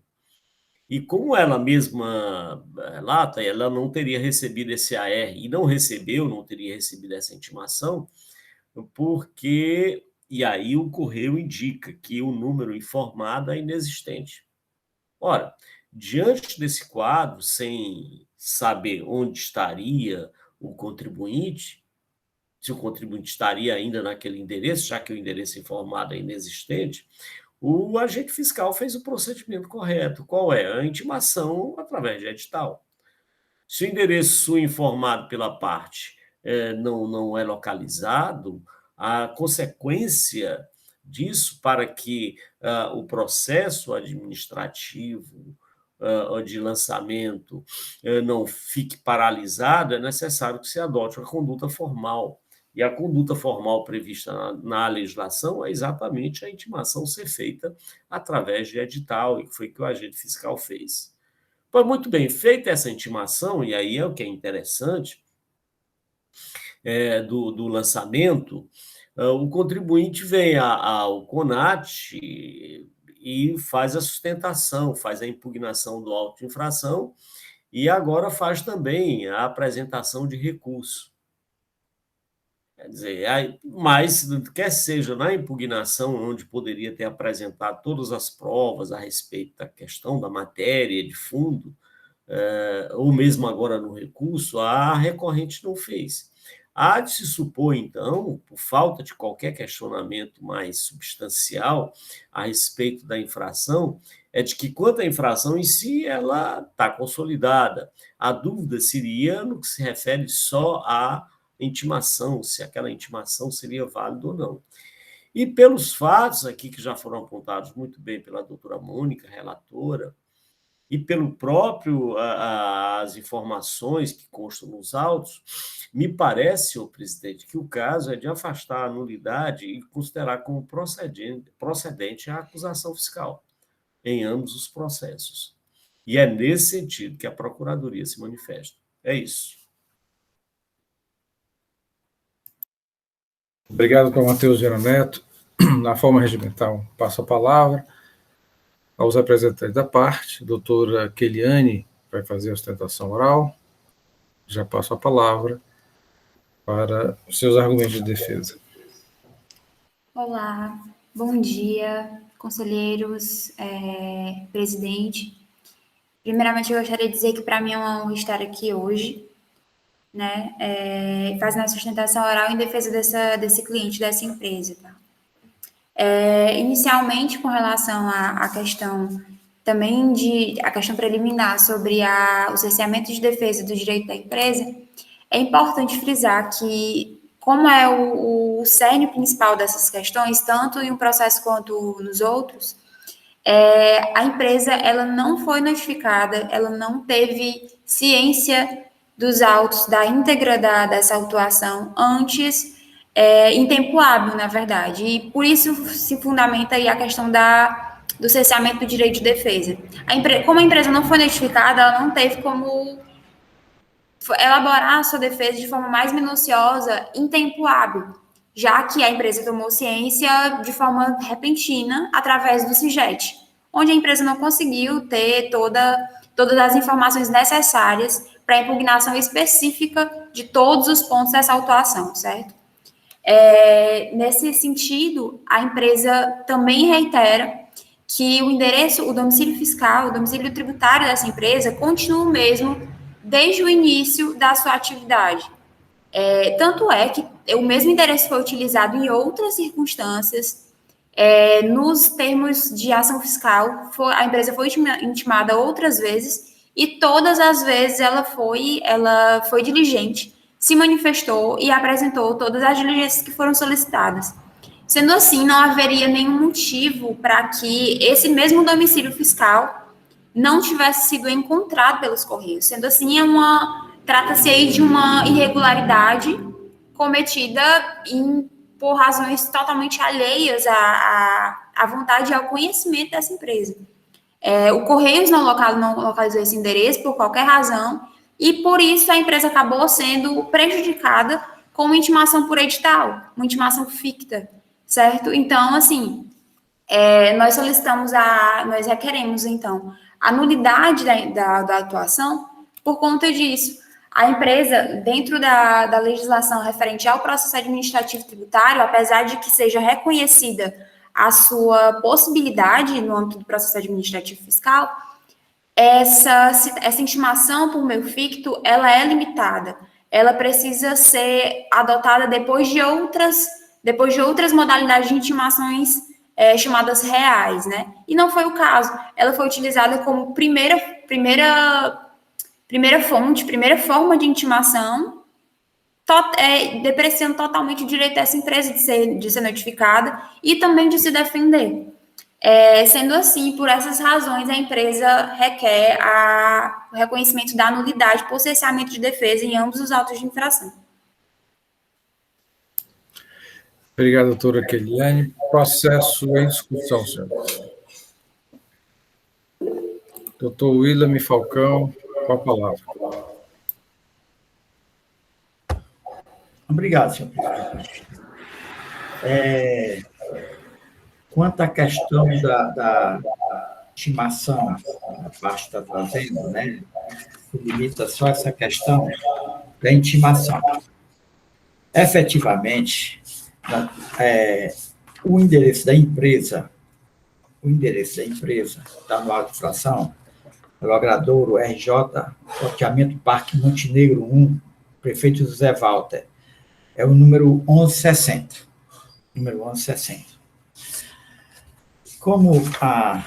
S5: E como ela mesma relata, ela não teria recebido esse AR, e não recebeu, não teria recebido essa intimação, porque... E aí o correio indica que o número informado é inexistente. Ora, diante desse quadro, sem saber onde estaria o contribuinte, se o contribuinte estaria ainda naquele endereço, já que o endereço informado é inexistente, o agente fiscal fez o procedimento correto. Qual é? A intimação através de edital. Se o endereço informado pela parte não é localizado, a consequência disso para que o processo administrativo de lançamento não fique paralisado, é necessário que se adote uma conduta formal. E a conduta formal prevista na legislação é exatamente a intimação ser feita através de edital, e foi o que o agente fiscal fez. Pois muito bem, feita essa intimação, e aí é o que é interessante do lançamento, o contribuinte vem ao CONAT e faz a sustentação, faz a impugnação do auto de infração e agora faz também a apresentação de recurso. Quer dizer, mas quer seja na impugnação, onde poderia ter apresentado todas as provas a respeito da questão da matéria de fundo, ou mesmo agora no recurso, a recorrente não fez. Há de se supor, então, por falta de qualquer questionamento mais substancial a respeito da infração, é de que, quanto à infração em si, ela está consolidada. A dúvida seria no que se refere só à intimação, se aquela intimação seria válida ou não. E pelos fatos aqui que já foram apontados muito bem pela doutora Mônica, relatora, e pelo próprio as informações que constam nos autos, me parece, senhor presidente, que o caso é de afastar a nulidade e considerar como procedente a acusação fiscal em ambos os processos. E é nesse sentido que a Procuradoria se manifesta. É isso.
S1: Obrigado, Dr. Matheus Vieira Neto. Na forma regimental, passo a palavra aos representantes da parte. Doutora Keliane vai fazer a sustentação oral. Já passo a palavra para os seus argumentos de defesa.
S6: Olá, bom dia, conselheiros, presidente. Primeiramente, eu gostaria de dizer que para mim é uma honra estar aqui hoje, né, fazendo a sustentação oral em defesa desse cliente, dessa empresa, tá? Inicialmente, com relação à questão também a questão preliminar sobre o cerceamento de defesa do direito da empresa, é importante frisar que, como é o cerne principal dessas questões, tanto em um processo quanto nos outros, a empresa ela não foi notificada, ela não teve ciência dos autos, da íntegra dessa autuação antes, em tempo hábil, na verdade. E por isso se fundamenta aí a questão do cerceamento do direito de defesa. Como a empresa não foi notificada, ela não teve como elaborar a sua defesa de forma mais minuciosa em tempo hábil, já que a empresa tomou ciência de forma repentina através do SIGET, onde a empresa não conseguiu ter todas as informações necessárias para a impugnação específica de todos os pontos dessa autuação, certo? Nesse sentido, a empresa também reitera que o endereço, o domicílio fiscal, o domicílio tributário dessa empresa continua o mesmo desde o início da sua atividade. Tanto é que o mesmo endereço foi utilizado em outras circunstâncias, nos termos de ação fiscal, a empresa foi intimada outras vezes, e todas as vezes ela foi diligente, se manifestou e apresentou todas as diligências que foram solicitadas. Sendo assim, não haveria nenhum motivo para que esse mesmo domicílio fiscal não tivesse sido encontrado pelos Correios. Sendo assim, trata-se aí de uma irregularidade cometida por razões totalmente alheias à vontade e ao conhecimento dessa empresa. O Correios não localizou esse endereço por qualquer razão, e por isso a empresa acabou sendo prejudicada com uma intimação por edital, uma intimação ficta, certo? Então, assim, nós requeremos, então, a nulidade da atuação por conta disso. A empresa, dentro da legislação referente ao processo administrativo tributário, apesar de que seja reconhecida a sua possibilidade no âmbito do processo administrativo fiscal, essa intimação por meio ficto, ela é limitada. Ela precisa ser adotada depois de outras modalidades de intimações chamadas reais, né? E não foi o caso. Ela foi utilizada como primeira fonte, primeira forma de intimação, depreciando totalmente o direito dessa empresa de ser notificada e também de se defender. Sendo assim, por essas razões, a empresa requer o reconhecimento da nulidade por cesseamento de defesa em ambos os autos de infração.
S1: Obrigado, doutora Keliane. Processo em discussão, senhores. Doutor William Falcão, com a palavra.
S4: Obrigado, senhor presidente. Quanto à questão da estimação, a parte está trazendo, né, se limita só essa questão da intimação. Efetivamente, o endereço da empresa está no auto de infração, logradouro RJ, loteamento Parque Montenegro 1, prefeito José Walter, é o número 1160. Número 1160. Como a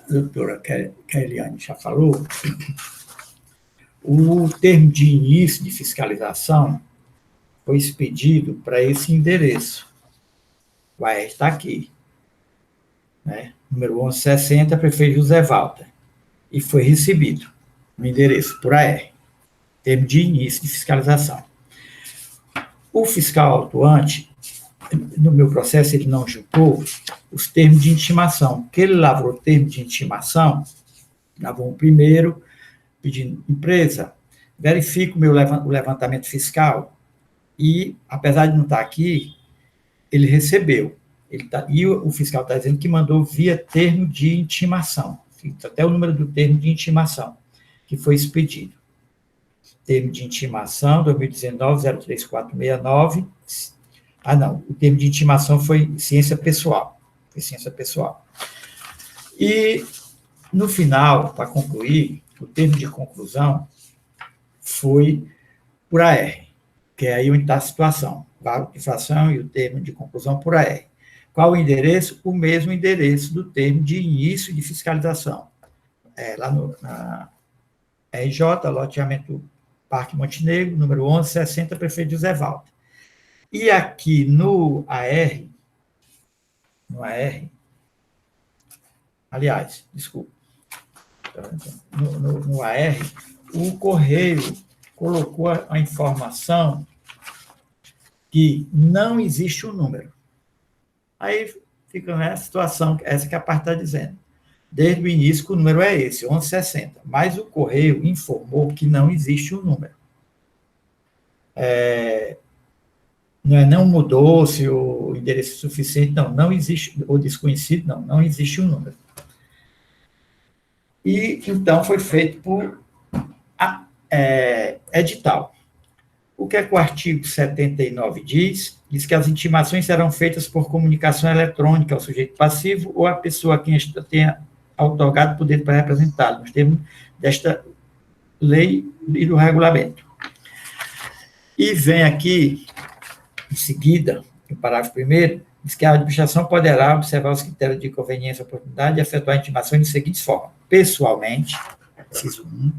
S4: doutora Keliane já falou, o termo de início de fiscalização foi expedido para esse endereço. O AR está aqui, né? Número 1160, prefeito José Walter, e foi recebido no endereço por AR, termo de início de fiscalização. O fiscal autuante, no meu processo, ele não juntou os termos de intimação, porque ele lavrou o termo de intimação, lavrou o primeiro, pedindo, empresa, verifique o levantamento fiscal, e, apesar de não estar aqui, ele recebeu. E o fiscal está dizendo que mandou via termo de intimação, até o número do termo de intimação, que foi expedido. Termo de intimação, 2019-03469. Ah, não, o termo de intimação foi ciência pessoal. E, no final, para concluir, o termo de conclusão foi por AR, que é aí onde está a situação. A infração e o termo de conclusão por AR. Qual o endereço? O mesmo endereço do termo de início de fiscalização. Lá na RJ, loteamento Parque Montenegro, número 1160, prefeito José Walter. E aqui no AR, aliás, desculpa, no AR, o Correio colocou a informação que não existe um número. Aí fica nessa situação, essa que a parte está dizendo. Desde o início, que o número é esse, 1160. Mas o Correio informou que não existe um número. Não mudou-se o endereço suficiente, não existe, ou desconhecido, não existe um número. E, então, foi feito por edital. O que é que o artigo 79 diz? Diz que as intimações serão feitas por comunicação eletrônica ao sujeito passivo ou à pessoa a quem tenha outorgado poder para representá-lo, nos termos desta lei e do regulamento. E vem aqui, em seguida, no parágrafo 1º, diz que a administração poderá observar os critérios de conveniência e oportunidade e efetuar a intimação de seguintes formas: pessoalmente, inciso 1,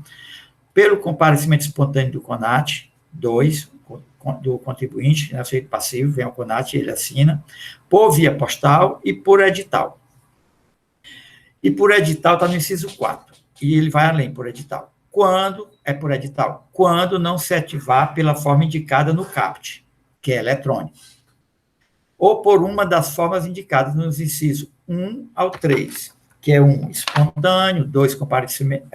S4: pelo comparecimento espontâneo do CONAT, 2, do contribuinte, né, sujeito passivo, vem ao CONAT, ele assina, por via postal e por edital. E por edital está no inciso 4, e ele vai além por edital. Quando é por edital? Quando não se ativar pela forma indicada no CAPT, que é eletrônico, ou por uma das formas indicadas nos incisos 1 ao 3, que é 1, espontâneo, 2, comparecimento,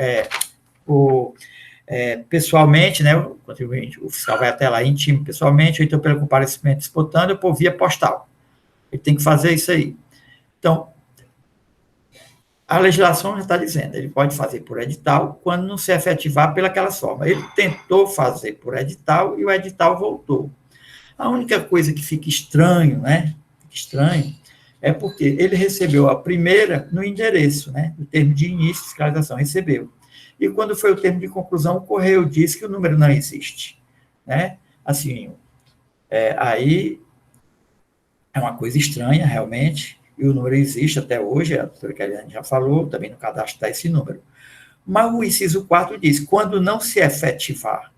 S4: pessoalmente, né, o contribuinte, o fiscal vai até lá, intime pessoalmente, ou então pelo comparecimento espontâneo, ou por via postal. Ele tem que fazer isso aí. Então, a legislação já está dizendo, ele pode fazer por edital quando não se efetivar pelaquela forma. Ele tentou fazer por edital e o edital voltou. A única coisa que fica estranho, né? Fica estranho, é porque ele recebeu a primeira no endereço, né? O termo de início de fiscalização, recebeu. E quando foi o termo de conclusão, o correio disse que o número não existe, né? Assim, aí é uma coisa estranha, realmente, e o número existe até hoje, a doutora Keliane já falou, também no cadastro está esse número. Mas o inciso 4 diz, quando não se efetivar.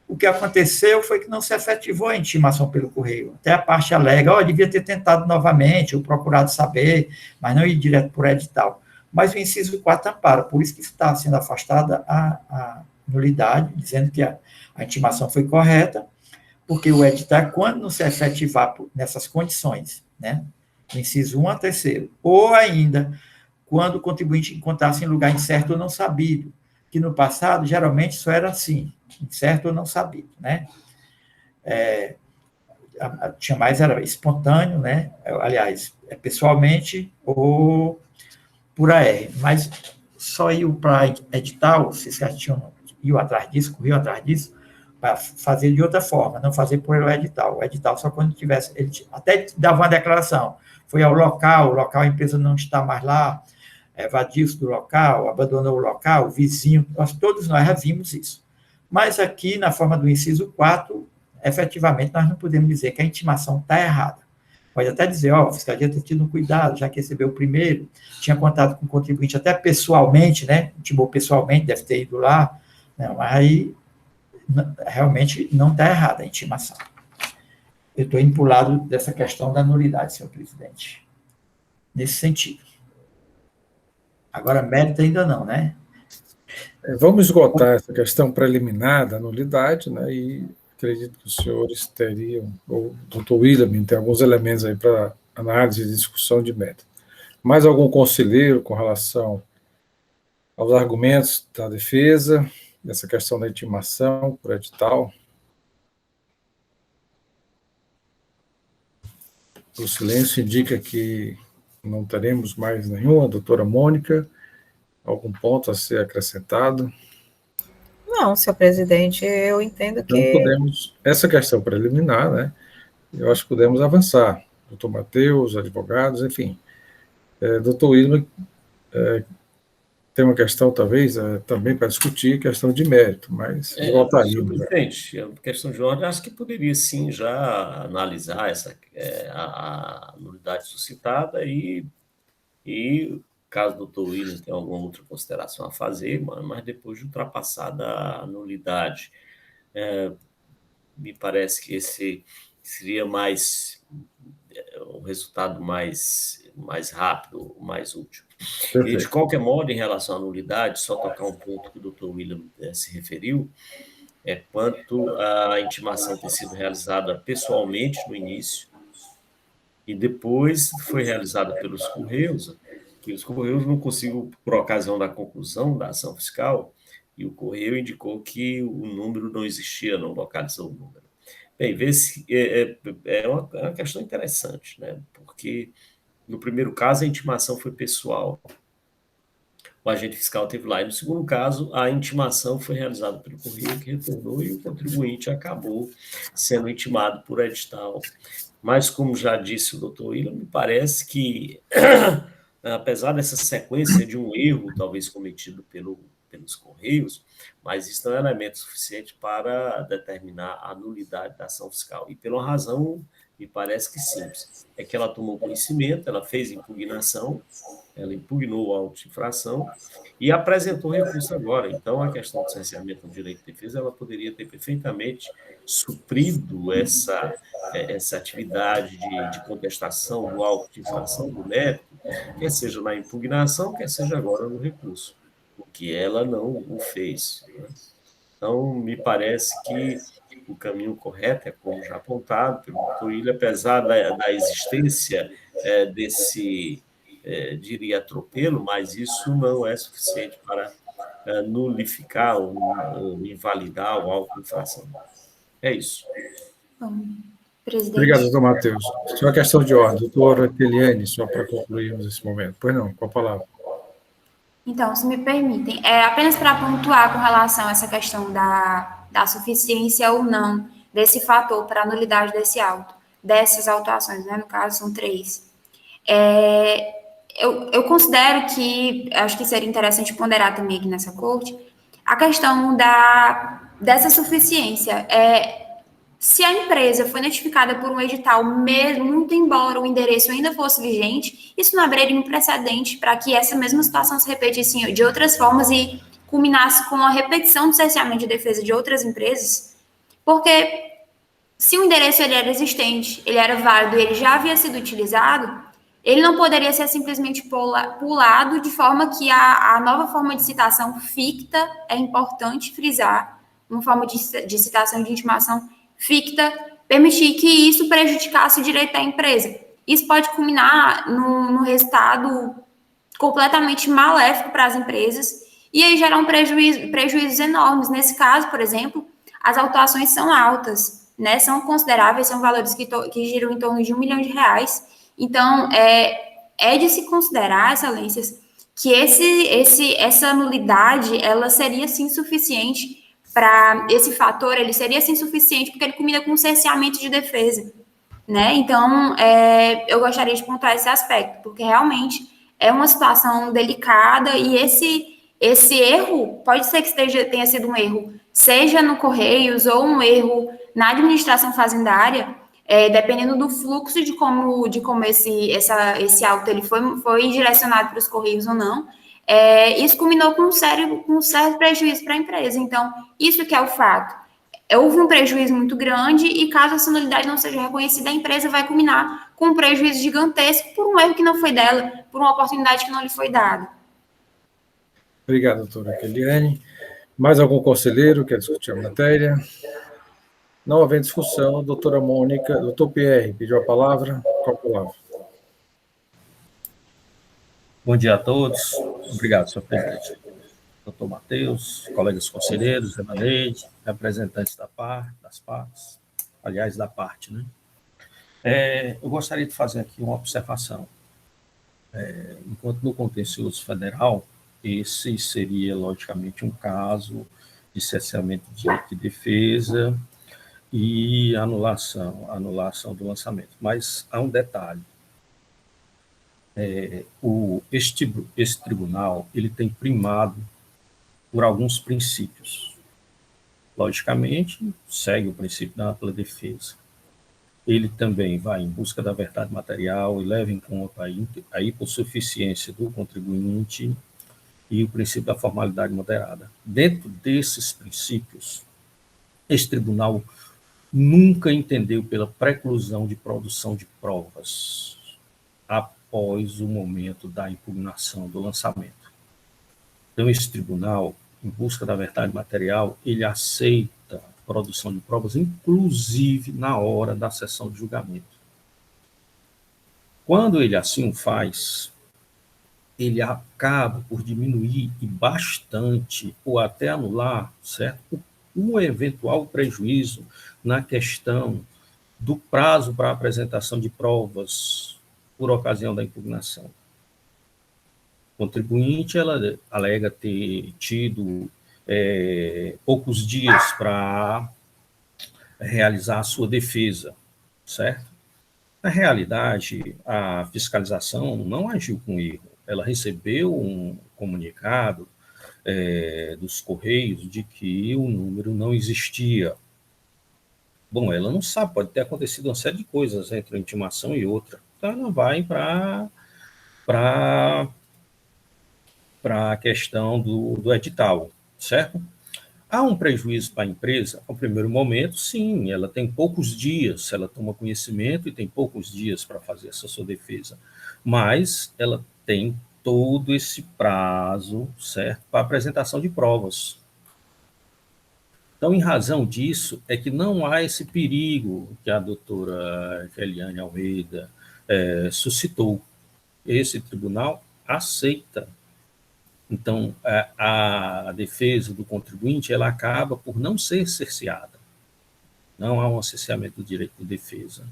S4: O que aconteceu foi que não se efetivou a intimação pelo correio. Até a parte alega, devia ter tentado novamente, ou procurado saber, mas não ir direto por edital. Mas o inciso 4 ampara, por isso que está sendo afastada a nulidade, dizendo que a intimação foi correta, porque o edital, quando não se efetivar nessas condições, né, do inciso 1 a 3º, ou ainda, quando o contribuinte encontrasse em lugar incerto ou não sabido, que no passado, geralmente, isso era assim, incerto ou não sabido, né? Tinha mais, era espontâneo, né? Aliás, pessoalmente ou por AR, mas só iam para edital, vocês já iam atrás disso, corriam atrás disso, para fazer de outra forma, não fazer por edital. O edital só quando tivesse, ele até dava uma declaração, foi ao local, a empresa não está mais lá, evadiu-se do local, abandonou o local, o vizinho, todos nós já vimos isso. Mas aqui, na forma do inciso 4, efetivamente, nós não podemos dizer que a intimação está errada. Pode até dizer, a fiscalia tem tido um cuidado, já que recebeu o primeiro, tinha contato com o contribuinte até pessoalmente, né? Intimou pessoalmente, deve ter ido lá, né? Mas aí realmente não está errada a intimação. Eu estou indo para o lado dessa questão da nulidade, senhor presidente, nesse sentido. Agora, mérito ainda não, né?
S1: Vamos esgotar essa questão preliminar da nulidade, né? E acredito que os senhores teriam, ou o doutor William, tem alguns elementos aí para análise e discussão de mérito. Mais algum conselheiro com relação aos argumentos da defesa, dessa questão da intimação por edital? O silêncio indica que não teremos mais nenhuma. Doutora Mônica, algum ponto a ser acrescentado?
S3: Não, senhor presidente, eu entendo que...
S1: Então, podemos, essa questão preliminar, né, eu acho que podemos avançar. Doutor Matheus, advogados, enfim. Doutor William, tem uma questão, talvez, também para discutir, questão de mérito, mas voltaríamos.
S5: Senhor presidente, a questão de ordem, acho que poderia, sim, já analisar a nulidade suscitada e caso o doutor William tenha alguma outra consideração a fazer, mas depois de ultrapassada a nulidade, me parece que esse seria um resultado mais rápido, mais útil. Perfeito. E, de qualquer modo, em relação à nulidade, só tocar um ponto que o doutor William se referiu, quanto à intimação ter sido realizada pessoalmente no início e depois foi realizada pelos Correios, que os Correios não conseguiram, por ocasião da conclusão da ação fiscal, e o Correio indicou que o número não existia, não localizou o número. Bem, é uma questão interessante, né? Porque no primeiro caso a intimação foi pessoal, o agente fiscal esteve lá, e no segundo caso a intimação foi realizada pelo Correio, que retornou, e o contribuinte acabou sendo intimado por edital. Mas, como já disse o doutor William, me parece que apesar dessa sequência de um erro, talvez cometido pelos Correios, mas isso não é elemento suficiente para determinar a nulidade da ação fiscal. E pela razão, me parece que simples, é que ela tomou conhecimento, ela fez impugnação, ela impugnou o auto de infração e apresentou recurso agora. Então, a questão do cerceamento do direito de defesa, ela poderia ter perfeitamente suprido essa atividade de contestação do auto de infração do mérito, quer seja na impugnação, quer seja agora no recurso, porque ela não o fez. Então, me parece que o caminho correto é, como já apontado pelo doutor William, apesar da existência desse, diria, atropelo, mas isso não é suficiente para nulificar ou invalidar o auto de infração. É isso.
S6: Bom, presidente.
S1: Obrigado, doutor Matheus. Só uma questão de ordem. Doutora Keliane, só para concluirmos esse momento. Pois não, com a palavra.
S6: Então, se me permitem, apenas para pontuar com relação a essa questão da suficiência ou não desse fator para a nulidade dessas autuações, né? No caso, são 3. Eu considero que, acho que seria interessante ponderar também aqui nessa corte, a questão dessa suficiência. Se a empresa foi notificada por um edital, mesmo muito embora o endereço ainda fosse vigente, isso não abriria um precedente para que essa mesma situação se repetisse de outras formas e culminasse com a repetição do cerceamento de defesa de outras empresas, porque se o endereço ele era existente, ele era válido e ele já havia sido utilizado, ele não poderia ser simplesmente pulado de forma que a nova forma de citação ficta, é importante frisar, uma forma de citação de intimação ficta, permitir que isso prejudicasse o direito da empresa. Isso pode culminar num resultado completamente maléfico para as empresas e aí gerar prejuízos enormes. Nesse caso, por exemplo, as autuações são altas, né? São consideráveis, são valores que giram em torno de R$1 milhão. Então, é de se considerar, excelências, que essa nulidade, ela seria, sim, suficiente para esse fator, ele seria, sim, suficiente, porque ele combina com o cerceamento de defesa, né? Então, eu gostaria de pontuar esse aspecto, porque realmente é uma situação delicada e esse erro, pode ser que tenha sido um erro, seja no Correios ou um erro na administração fazendária, dependendo do fluxo de como esse auto ele foi direcionado para os Correios ou não, isso culminou com um certo prejuízo para a empresa. Então, isso que é o fato. Houve um prejuízo muito grande e, caso essa nulidade não seja reconhecida, a empresa vai culminar com um prejuízo gigantesco por um erro que não foi dela, por uma oportunidade que não lhe foi dada.
S1: Obrigado, doutora Keliane. Mais algum conselheiro quer discutir a matéria? Não havendo discussão, doutora Mônica, doutor Pierre, pediu a palavra. Qual a palavra?
S7: Bom dia a todos. Obrigado, senhor presidente. Doutor Matheus, colegas conselheiros, Emaneide, representantes das partes, aliás, da parte, né? Eu gostaria de fazer aqui uma observação. Enquanto no contencioso federal, esse seria, logicamente, um caso de cerceamento de direito de defesa e anulação do lançamento. Mas há um detalhe. Esse tribunal ele tem primado por alguns princípios. Logicamente, segue o princípio da ampla defesa. Ele também vai em busca da verdade material e leva em conta a hipossuficiência do contribuinte e o princípio da formalidade moderada. Dentro desses princípios, esse tribunal nunca entendeu pela preclusão de produção de provas após o momento da impugnação do lançamento. Então, esse tribunal, em busca da verdade material, ele aceita a produção de provas, inclusive na hora da sessão de julgamento. Quando ele assim o faz, ele acaba por diminuir e bastante, ou até anular, certo? Um eventual prejuízo na questão do prazo para a apresentação de provas por ocasião da impugnação. O contribuinte, ela alega ter tido poucos dias para realizar a sua defesa, certo? Na realidade, a fiscalização não agiu com erro. Ela recebeu um comunicado dos Correios de que o número não existia. Bom, ela não sabe, pode ter acontecido uma série de coisas entre uma intimação e outra. Então, ela vai para a questão do edital, certo? Há um prejuízo para a empresa? No primeiro momento, sim, ela tem poucos dias, ela toma conhecimento e tem poucos dias para fazer essa sua defesa, mas ela tem todo esse prazo, certo, para apresentação de provas. Então, em razão disso, é que não há esse perigo que a doutora Keliane Almeida suscitou. Esse tribunal aceita. Então, a defesa do contribuinte, ela acaba por não ser cerceada. Não há um cerceamento do direito de defesa.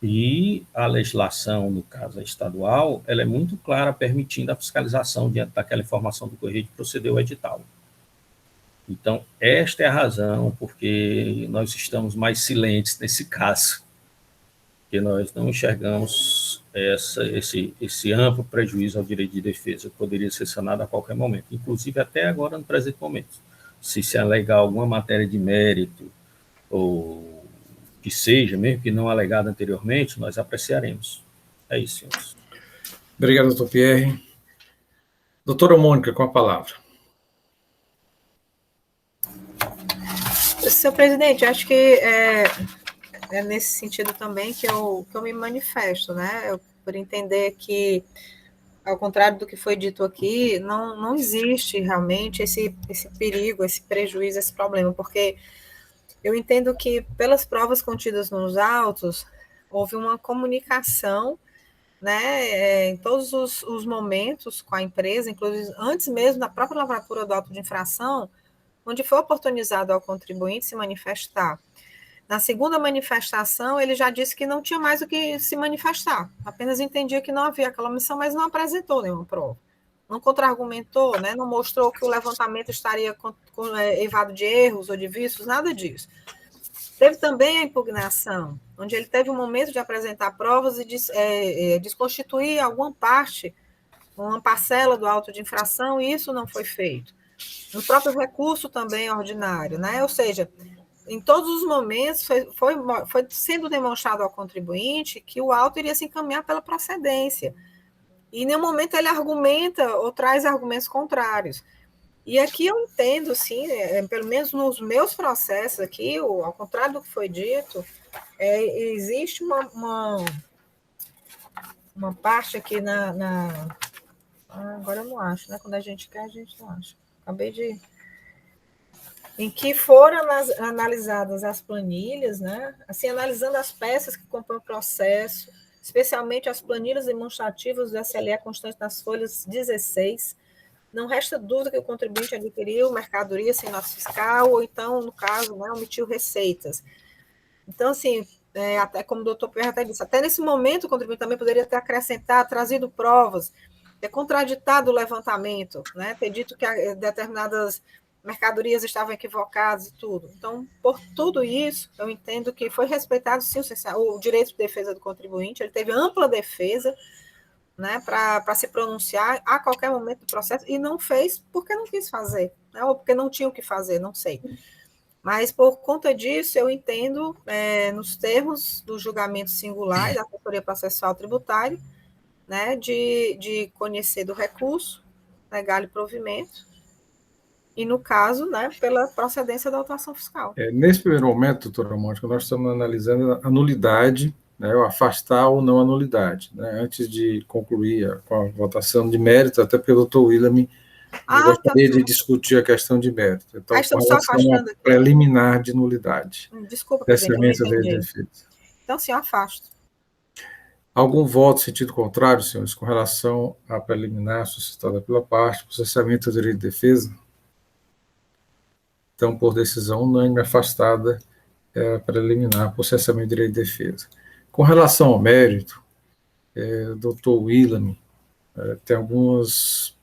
S7: E a legislação, no caso a estadual, ela é muito clara, permitindo a fiscalização diante daquela informação do correio de proceder ao edital. Então, esta é a razão porque nós estamos mais silentes nesse caso, porque nós não enxergamos esse amplo prejuízo ao direito de defesa, que poderia ser sanado a qualquer momento, inclusive até agora, no presente momento. Se alegar alguma matéria de mérito, ou que seja, mesmo que não alegada anteriormente, nós apreciaremos. É isso, senhores.
S1: Obrigado, doutor Pierre. Doutora Mônica, com a palavra.
S3: Senhor presidente, acho que é nesse sentido também que eu me manifesto, né? Por entender que, ao contrário do que foi dito aqui, não existe realmente esse perigo, esse prejuízo, esse problema, porque eu entendo que, pelas provas contidas nos autos, houve uma comunicação, né, em todos os momentos com a empresa, inclusive antes mesmo da própria lavratura do auto de infração, onde foi oportunizado ao contribuinte se manifestar. Na segunda manifestação, ele já disse que não tinha mais o que se manifestar, apenas entendia que não havia aquela omissão, mas não apresentou nenhuma prova. Não contra-argumentou, né, não mostrou que o levantamento estaria eivado de erros ou de vícios, nada disso. Teve também a impugnação, onde ele teve um momento de apresentar provas e desconstituir alguma parte, uma parcela do auto de infração, e isso não foi feito. No próprio recurso também ordinário, né? Ou seja, em todos os momentos foi sendo demonstrado ao contribuinte que o auto iria se encaminhar pela procedência. E em nenhum momento ele argumenta ou traz argumentos contrários. E aqui eu entendo, sim, pelo menos nos meus processos aqui, ao contrário do que foi dito, existe uma parte aqui agora eu não acho, né? Quando a gente quer, a gente não acha. Em que foram analisadas as planilhas, né? Assim, analisando as peças que compõem o processo, especialmente as planilhas demonstrativas do SLE constante nas folhas 16, não resta dúvida que o contribuinte adquiriu mercadoria sem nota fiscal, ou então, no caso, né, omitiu receitas. Então, assim, até como o doutor Pierre até disse, até nesse momento o contribuinte também poderia ter acrescentado, trazido provas, ter contraditado o levantamento, né, ter dito que determinadas mercadorias estavam equivocadas e tudo. Então, por tudo isso, eu entendo que foi respeitado, sim, o direito de defesa do contribuinte, ele teve ampla defesa, né, para se pronunciar a qualquer momento do processo, e não fez porque não quis fazer, né, ou porque não tinha o que fazer, não sei. Mas, por conta disso, eu entendo, nos termos do julgamento singular e da assessoria processual tributária, né, de conhecer do recurso, negar-lhe provimento, e, no caso, né, pela procedência da autuação fiscal.
S1: Nesse primeiro momento, doutora Mônica, nós estamos analisando a nulidade, né, o afastar ou não a nulidade, né, antes de concluir com a votação de mérito, até porque o doutor William gostaria de discutir a questão de mérito. Então,
S3: estamos só afastando aqui.
S1: Preliminar de nulidade.
S3: Desculpa, presidente, eu não entendi.
S1: Defesa.
S3: Então, sim, eu afasto.
S1: Algum voto em sentido contrário, senhores, com relação à preliminar suscitada pela parte, processamento do direito de defesa? Então, por decisão unânime, afastada preliminar, processamento de direito de defesa. Com relação ao mérito, o doutor William tem algumas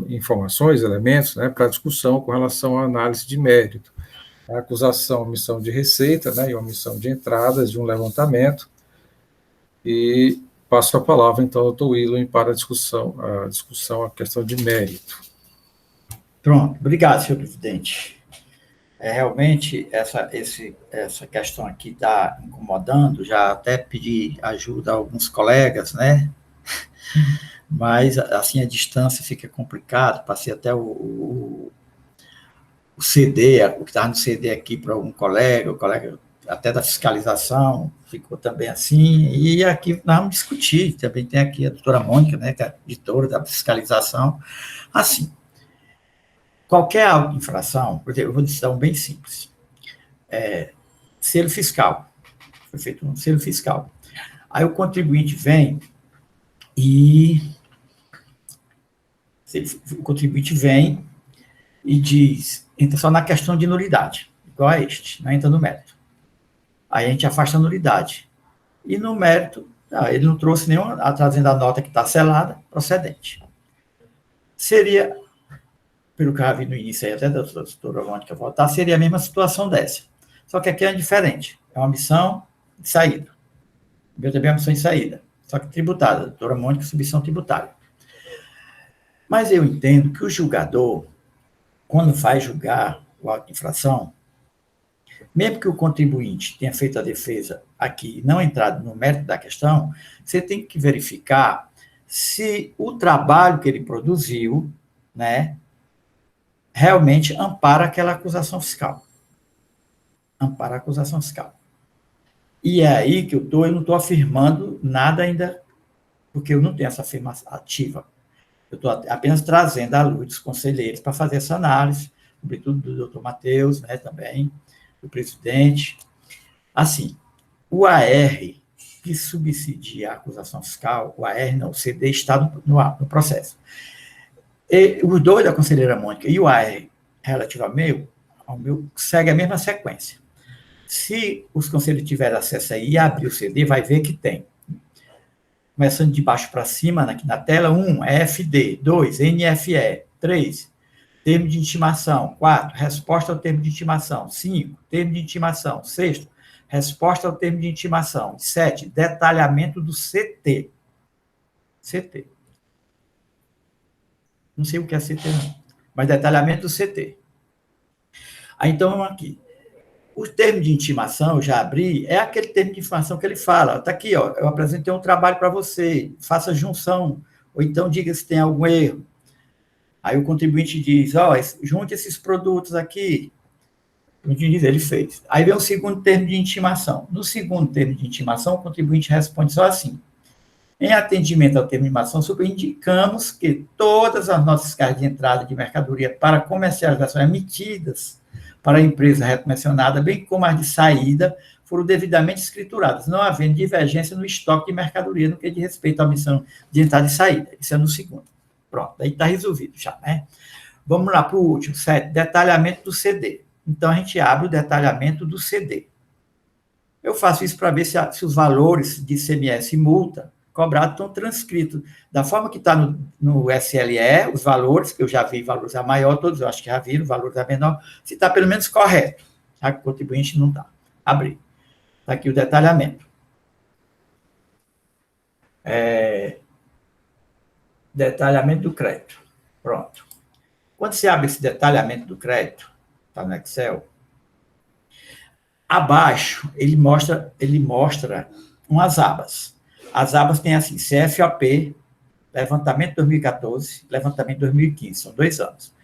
S1: informações, elementos, né, para discussão com relação à análise de mérito. A acusação, omissão de receita, né, e omissão de entradas de um levantamento. E passo a palavra, então, ao doutor William para a discussão, a questão de mérito.
S4: Pronto, obrigado, senhor presidente. Realmente, essa questão aqui está incomodando, já até pedi ajuda a alguns colegas, né? Mas, assim, a distância fica complicado, passei até o CD, o que estava no CD aqui para algum colega, o colega até da fiscalização, ficou também assim, e aqui nós vamos discutir, também tem aqui a doutora Mônica, né, que é a editora da fiscalização, assim, qualquer infração, eu vou dizer um bem simples, selo fiscal, foi feito um selo fiscal, aí o contribuinte vem e diz, entra só na questão de nulidade, igual a este, não entra no mérito. Aí a gente afasta a nulidade. E no mérito, ele não trouxe nenhuma, trazendo a nota que está selada, procedente. Seria, pelo que eu vi no início aí, até da doutora Mônica voltar, seria a mesma situação dessa. Só que aqui é diferente. É uma missão de saída. O meu também é uma missão de saída, só que tributada. Doutora Mônica, submissão tributária. Mas eu entendo que o julgador, quando vai julgar o auto de infração, mesmo que o contribuinte tenha feito a defesa aqui e não entrado no mérito da questão, você tem que verificar se o trabalho que ele produziu, né, realmente ampara aquela acusação fiscal. Ampara a acusação fiscal. E é aí que eu não estou afirmando nada ainda, porque eu não tenho essa afirmação ativa. Eu estou apenas trazendo à luz dos conselheiros para fazer essa análise, sobretudo do doutor Matheus, né, também, do presidente. Assim, o AR que subsidia a acusação fiscal, o AR não, o CD está no processo. E os dois da conselheira Mônica e o AR relativo ao meu, segue a mesma sequência. Se os conselheiros tiverem acesso aí e abrir o CD, vai ver que tem. Começando de baixo para cima, aqui na tela, 1, FD, 2, NFE, 3, termo de intimação, 4, resposta ao termo de intimação, 5, termo de intimação, 6, resposta ao termo de intimação, 7, detalhamento do CT. CT. Não sei o que é CT, não, mas detalhamento do CT. Aí, então, aqui. O termo de intimação, eu já abri, é aquele termo de informação que ele fala. Está aqui, ó, eu apresentei um trabalho para você, faça junção, ou então diga se tem algum erro. Aí o contribuinte diz, ó, junte esses produtos aqui. O contribuinte diz, ele fez. Aí vem o segundo termo de intimação. No segundo termo de intimação, o contribuinte responde só assim. Em atendimento ao termo de intimação, indicamos que todas as nossas cargas de entrada de mercadoria para comercialização emitidas para a empresa retencionada, bem como as de saída, foram devidamente escrituradas, não havendo divergência no estoque de mercadoria no que diz respeito à missão de entrada e saída. Isso é no segundo. Pronto, daí está resolvido já, né? Vamos lá para o último, 7, detalhamento do CD. Então, a gente abre o detalhamento do CD. Eu faço isso para ver se os valores de ICMS e multa cobrados estão transcritos. Da forma que está no SLE, os valores, que eu já vi valores a maior, todos eu acho que já viram, valores a menor, se está pelo menos correto. Já que o contribuinte não está. Abrir. Está aqui o detalhamento. Detalhamento do crédito. Pronto. Quando você abre esse detalhamento do crédito, está no Excel, abaixo ele mostra umas abas. As abas têm assim, CFOP, levantamento 2014, levantamento 2015, são 2 anos.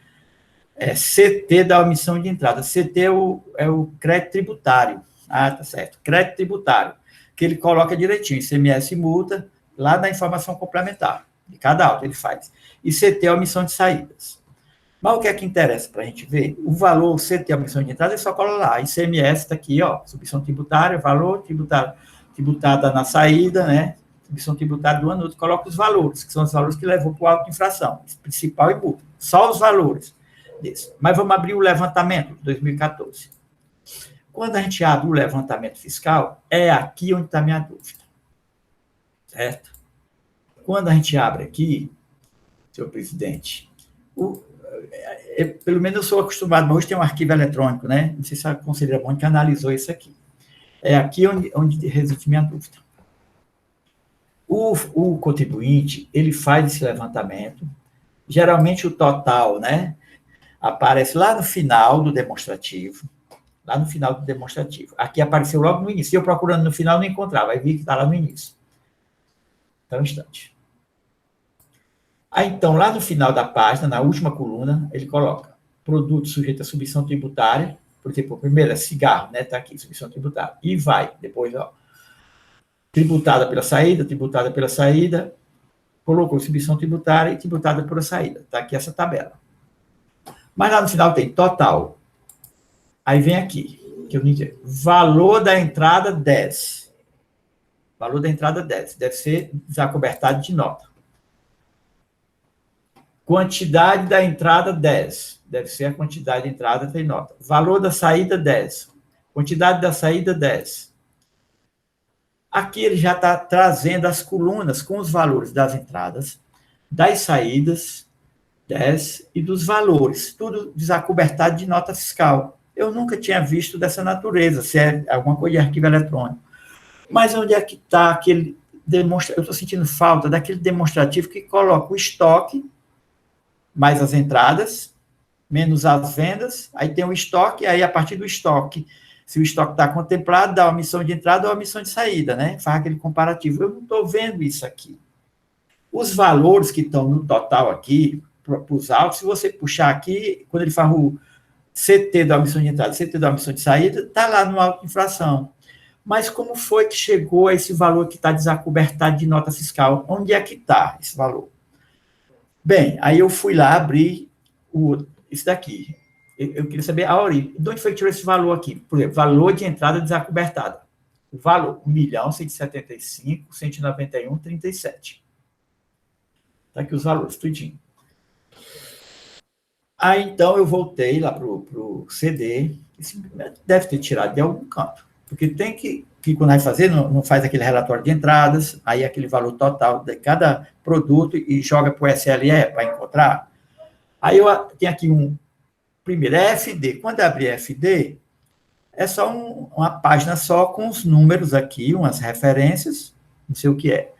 S4: CT da omissão de entrada. CT é o crédito tributário. Ah, tá certo. Crédito tributário, que ele coloca direitinho, ICMS e multa, lá na informação complementar. De cada auto ele faz. E CT é a omissão de saídas. Mas o que é que interessa para a gente ver? O valor CT é a omissão de entrada, ele só coloca lá. ICMS está aqui, ó, submissão tributária, valor tributada na saída, né? Submissão tributária do ano, coloca os valores, que são os valores que levou para o auto de infração, principal e multa. Só os valores desse. Mas vamos abrir o levantamento de 2014. Quando a gente abre o levantamento fiscal, é aqui onde está a minha dúvida. Certo? Quando a gente abre aqui, senhor presidente, pelo menos eu sou acostumado, mas hoje tem um arquivo eletrônico, né? Não sei se a conselheira Mônica analisou isso aqui. É aqui onde reside minha dúvida. O contribuinte, ele faz esse levantamento, geralmente o total, né, aparece lá no final do demonstrativo, Aqui apareceu logo no início, eu procurando no final não encontrava, vai vir que está lá no início. Então, um instante. Aí, então, lá no final da página, na última coluna, ele coloca produto sujeito à submissão tributária, por exemplo, primeiro é cigarro, né, está aqui, submissão tributária, e vai, depois, ó, tributada pela saída, colocou submissão tributária e tributada pela saída. Está aqui essa tabela. Mas lá no final tem total. Aí vem aqui, que eu dizer, valor da entrada 10. Valor da entrada 10. Deve ser desacobertado de nota. Quantidade da entrada 10. Deve ser a quantidade de entrada tem nota. Valor da saída 10. Quantidade da saída 10. Aqui ele já está trazendo as colunas com os valores das entradas, das saídas, e dos valores, tudo desacobertado de nota fiscal. Eu nunca tinha visto dessa natureza, se é alguma coisa de arquivo eletrônico. Mas onde é que está aquele demonstrativo? Eu estou sentindo falta daquele demonstrativo que coloca o estoque, mais as entradas, menos as vendas, aí tem o estoque, aí a partir do estoque, se o estoque está contemplado, dá a omissão de entrada ou a omissão de saída, né? Faz aquele comparativo. Eu não estou vendo isso aqui. Os valores que estão no total aqui, para os autos, se você puxar aqui, quando ele faz o CT da omissão de entrada, CT da omissão de saída, está lá no auto de infração. Mas como foi que chegou a esse valor que está desacobertado de nota fiscal? Onde é que está esse valor? Bem, aí eu fui lá abrir isso daqui. Eu queria saber a origem. De onde foi que tirou esse valor aqui? Por exemplo, valor de entrada desacobertada. O valor, 1.175.191,37. Está aqui os valores, tudinho. Aí, então, eu voltei lá para o CD, deve ter tirado de algum canto, porque tem que quando vai fazer, não faz aquele relatório de entradas, aí aquele valor total de cada produto e joga para o SLE para encontrar. Aí eu tenho aqui primeiro, é FD. Quando eu abrir FD, é só uma página só com os números aqui, umas referências, não sei o que é.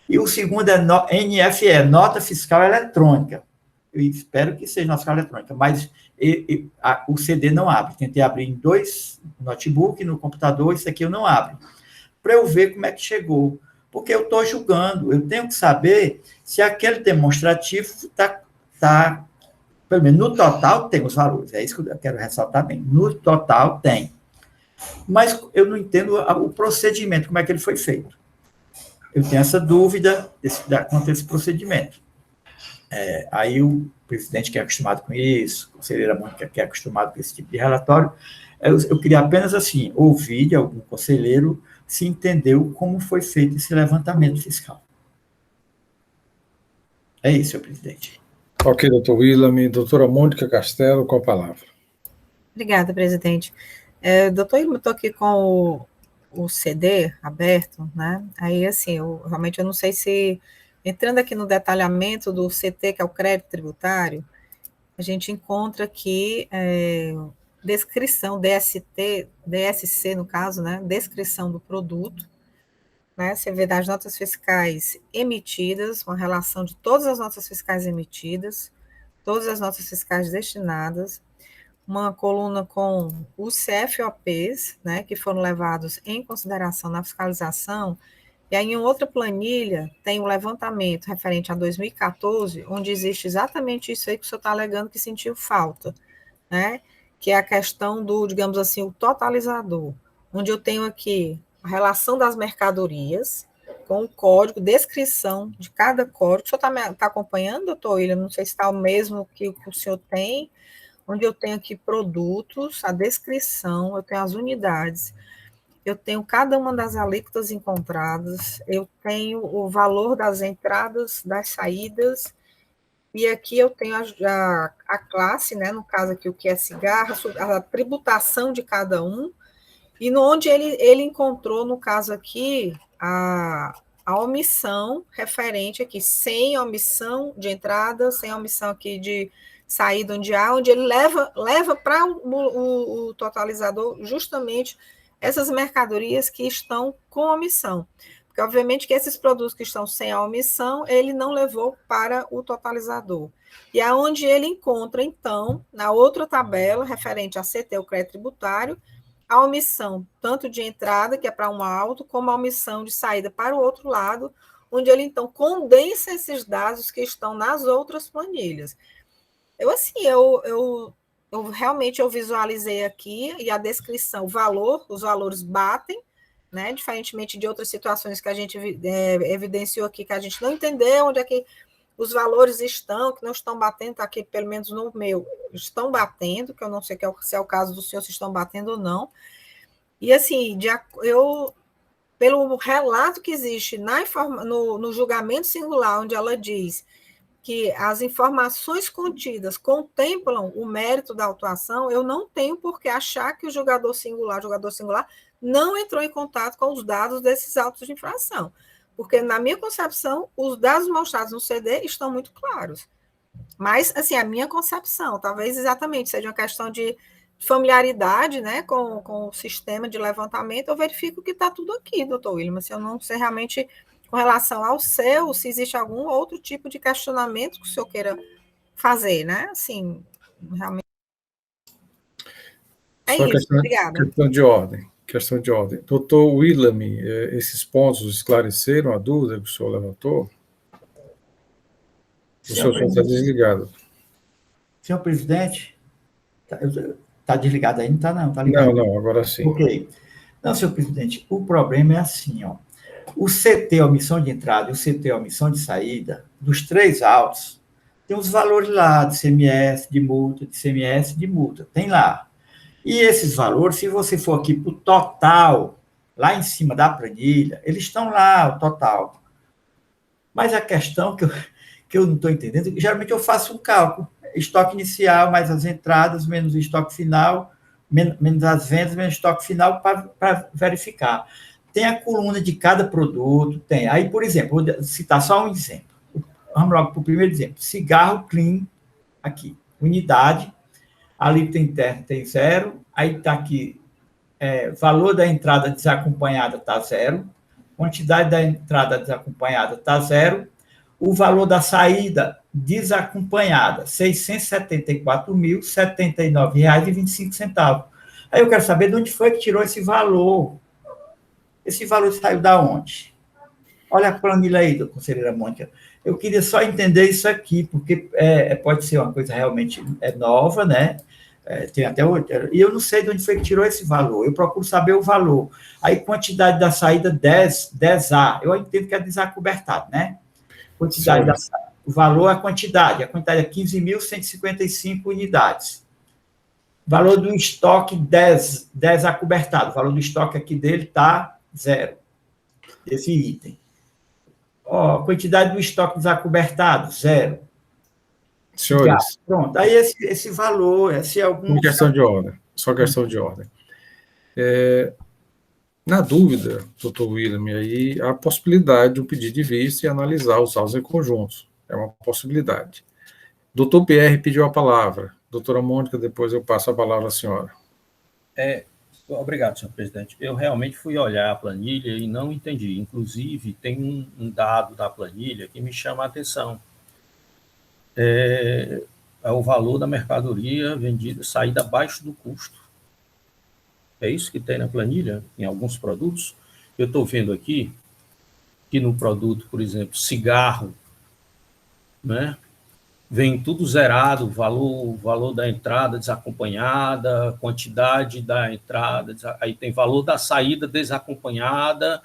S4: E o segundo é NFE, Nota Fiscal Eletrônica. Eu espero que seja nota fiscal eletrônica, mas o CD não abre. Tentei abrir em 2 notebook, no computador, isso aqui eu não abro. Para eu ver como é que chegou. Porque eu estou julgando, eu tenho que saber se aquele demonstrativo está, pelo menos no total tem os valores, é isso que eu quero ressaltar bem. No total tem. Mas eu não entendo o procedimento, como é que ele foi feito. Eu tenho essa dúvida quanto a esse procedimento. Aí o presidente que é acostumado com isso, a conselheira Mônica que é acostumado com esse tipo de relatório, eu queria apenas, assim, ouvir de algum conselheiro se entendeu como foi feito esse levantamento fiscal. É isso, senhor presidente.
S1: Ok, doutor Willam. Doutora Mônica Castelo, com a palavra.
S3: Obrigada, presidente. Doutor Willam, estou aqui com o CD aberto, né? Aí, assim, realmente eu não sei se... Entrando aqui no detalhamento do CT, que é o crédito tributário, a gente encontra aqui descrição, DSC no caso, né? Descrição do produto, né? Você vê das notas fiscais emitidas, uma relação de todas as notas fiscais emitidas, todas as notas fiscais destinadas, uma coluna com os CFOPs, né? Que foram levados em consideração na fiscalização. E aí, em outra planilha, tem um levantamento referente a 2014, onde existe exatamente isso aí que o senhor está alegando que sentiu falta, né? Que é a questão do, digamos assim, o totalizador, onde eu tenho aqui a relação das mercadorias, com o código, descrição de cada código. O senhor está acompanhando, doutor Willam? Não sei se está o mesmo que o senhor tem, onde eu tenho aqui produtos, a descrição, eu tenho as unidades, eu tenho cada uma das alíquotas encontradas, eu tenho o valor das entradas, das saídas, e aqui eu tenho a classe, né, no caso aqui o que é cigarro, a tributação de cada um, e onde ele encontrou, no caso aqui, a omissão referente aqui, sem omissão de entrada, sem omissão aqui de saída onde ele leva para o totalizador justamente essas mercadorias que estão com omissão. Porque, obviamente, que esses produtos que estão sem a omissão, ele não levou para o totalizador. E é onde ele encontra, então, na outra tabela, referente a CT, o crédito tributário, a omissão, tanto de entrada, que é para um auto, como a omissão de saída para o outro lado, onde ele, então, condensa esses dados que estão nas outras planilhas. Realmente eu visualizei aqui, e a descrição, os valores batem, né, diferentemente de outras situações que a gente evidenciou aqui, que a gente não entendeu onde é que os valores estão, que não estão batendo, aqui pelo menos no meu, estão batendo, que eu não sei se é o caso do senhor, se estão batendo ou não. E assim, pelo relato que existe no julgamento singular, onde ela diz que as informações contidas contemplam o mérito da autuação, eu não tenho por que achar que o julgador singular não entrou em contato com os dados desses autos de infração. Porque, na minha concepção, os dados mostrados no CD estão muito claros. Mas, assim, a minha concepção, talvez exatamente seja uma questão de familiaridade, né, com o sistema de levantamento, eu verifico que está tudo aqui, doutor William, se eu não sei realmente, com relação ao seu, se existe algum outro tipo de questionamento que o senhor queira fazer, né, assim, realmente. É
S1: Só
S3: isso, obrigada.
S1: Questão de ordem. Doutor William, esses pontos esclareceram a dúvida que o senhor levantou? O senhor está desligado.
S4: Senhor presidente, está desligado aí? Não está, não, está ligado.
S1: Não, agora sim.
S4: Ok. Não, senhor presidente, o problema é assim, ó. O CT, omissão de entrada, e o CT, omissão de saída, dos 3 autos, tem os valores lá de CMS, de multa, de CMS, de multa, tem lá. E esses valores, se você for aqui para o total, lá em cima da planilha, eles estão lá, o total. Mas a questão que eu não estou entendendo, geralmente eu faço um cálculo, estoque inicial, mais as entradas, menos o estoque final, menos as vendas, menos o estoque final, para verificar. Tem a coluna de cada produto, tem. Aí, por exemplo, vou citar só um exemplo. Vamos logo para o primeiro exemplo. Cigarro clean, aqui, unidade, alíquota interna tem 0, aí está aqui, valor da entrada desacompanhada está 0, quantidade da entrada desacompanhada está 0, o valor da saída desacompanhada, R$ 674.079,25. Aí eu quero saber de onde foi que tirou esse valor. Esse valor saiu da onde? Olha a planilha aí, conselheira Mônica. Eu queria só entender isso aqui, porque pode ser uma coisa realmente nova, né? Tem até outra. E eu não sei de onde foi que tirou esse valor. Eu procuro saber o valor. Aí, quantidade da saída 10A. Eu entendo que é desacobertado, né? Quantidade da saída. O valor é a quantidade. A quantidade é 15.155 unidades. Valor do estoque 10 acobertado. O valor do estoque aqui dele está 0. Esse item. Quantidade do estoque desacobertado, 0.
S1: Senhores.
S4: Pronto. Aí esse valor, esse é algum.
S1: Questão de ordem. Só questão de ordem. Na dúvida, doutor William, aí há a possibilidade de um pedido de vista e analisar os autos em conjuntos. É uma possibilidade. Doutor Pierre pediu a palavra. Doutora Mônica, depois eu passo a palavra à senhora.
S7: Obrigado, senhor presidente. Eu realmente fui olhar a planilha e não entendi. Inclusive, tem um dado da planilha que me chama a atenção. É o valor da mercadoria vendida, saída abaixo do custo. É isso que tem na planilha, em alguns produtos. Eu estou vendo aqui que no produto, por exemplo, cigarro, né, vem tudo zerado, valor da entrada desacompanhada, quantidade da entrada, aí tem valor da saída desacompanhada,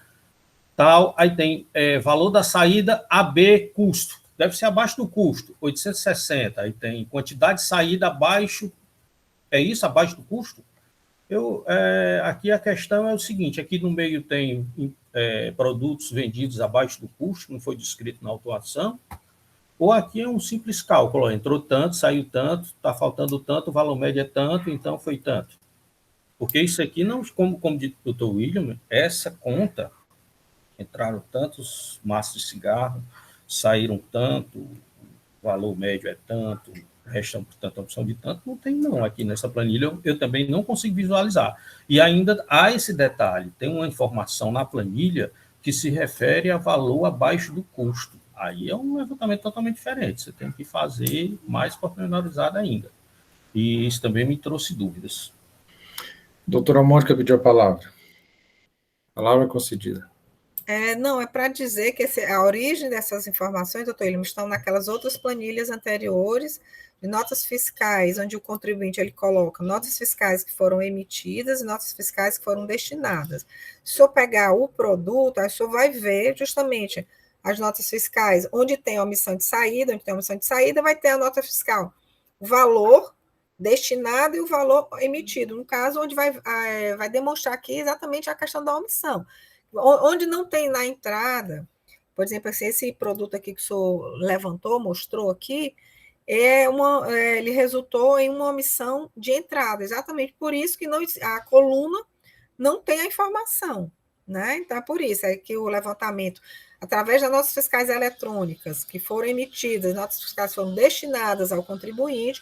S7: tal, aí tem valor da saída AB custo, deve ser abaixo do custo, 860, aí tem quantidade de saída abaixo, é isso, abaixo do custo? Aqui a questão é o seguinte, aqui no meio tem produtos vendidos abaixo do custo, não foi descrito na autuação, ou aqui é um simples cálculo, entrou tanto, saiu tanto, está faltando tanto, o valor médio é tanto, então foi tanto. Porque isso aqui, não, como disse o doutor William, essa conta, entraram tantos maços de cigarro, saíram tanto, o valor médio é tanto, restam, portanto, a opção de tanto, não tem não. Aqui nessa planilha eu também não consigo visualizar. E ainda há esse detalhe, tem uma informação na planilha que se refere a valor abaixo do custo. Aí é um levantamento totalmente diferente, você tem que fazer mais pormenorizado ainda. E isso também me trouxe dúvidas.
S1: Doutora Mônica pediu a palavra. A palavra é concedida.
S3: Não, é para dizer que a origem dessas informações, doutor William, estão naquelas outras planilhas anteriores de notas fiscais, onde o contribuinte ele coloca notas fiscais que foram emitidas e notas fiscais que foram destinadas. Se o senhor pegar o produto, aí o senhor vai ver justamente as notas fiscais, onde tem a omissão de saída, vai ter a nota fiscal, o valor destinado e o valor emitido, no caso, onde vai demonstrar aqui exatamente a questão da omissão. Onde não tem na entrada, por exemplo, assim, esse produto aqui que o senhor levantou, mostrou aqui, ele resultou em uma omissão de entrada, exatamente por isso que a coluna não tem a informação, né? Então, é por isso que o levantamento, através das notas fiscais eletrônicas que foram emitidas, notas fiscais foram destinadas ao contribuinte,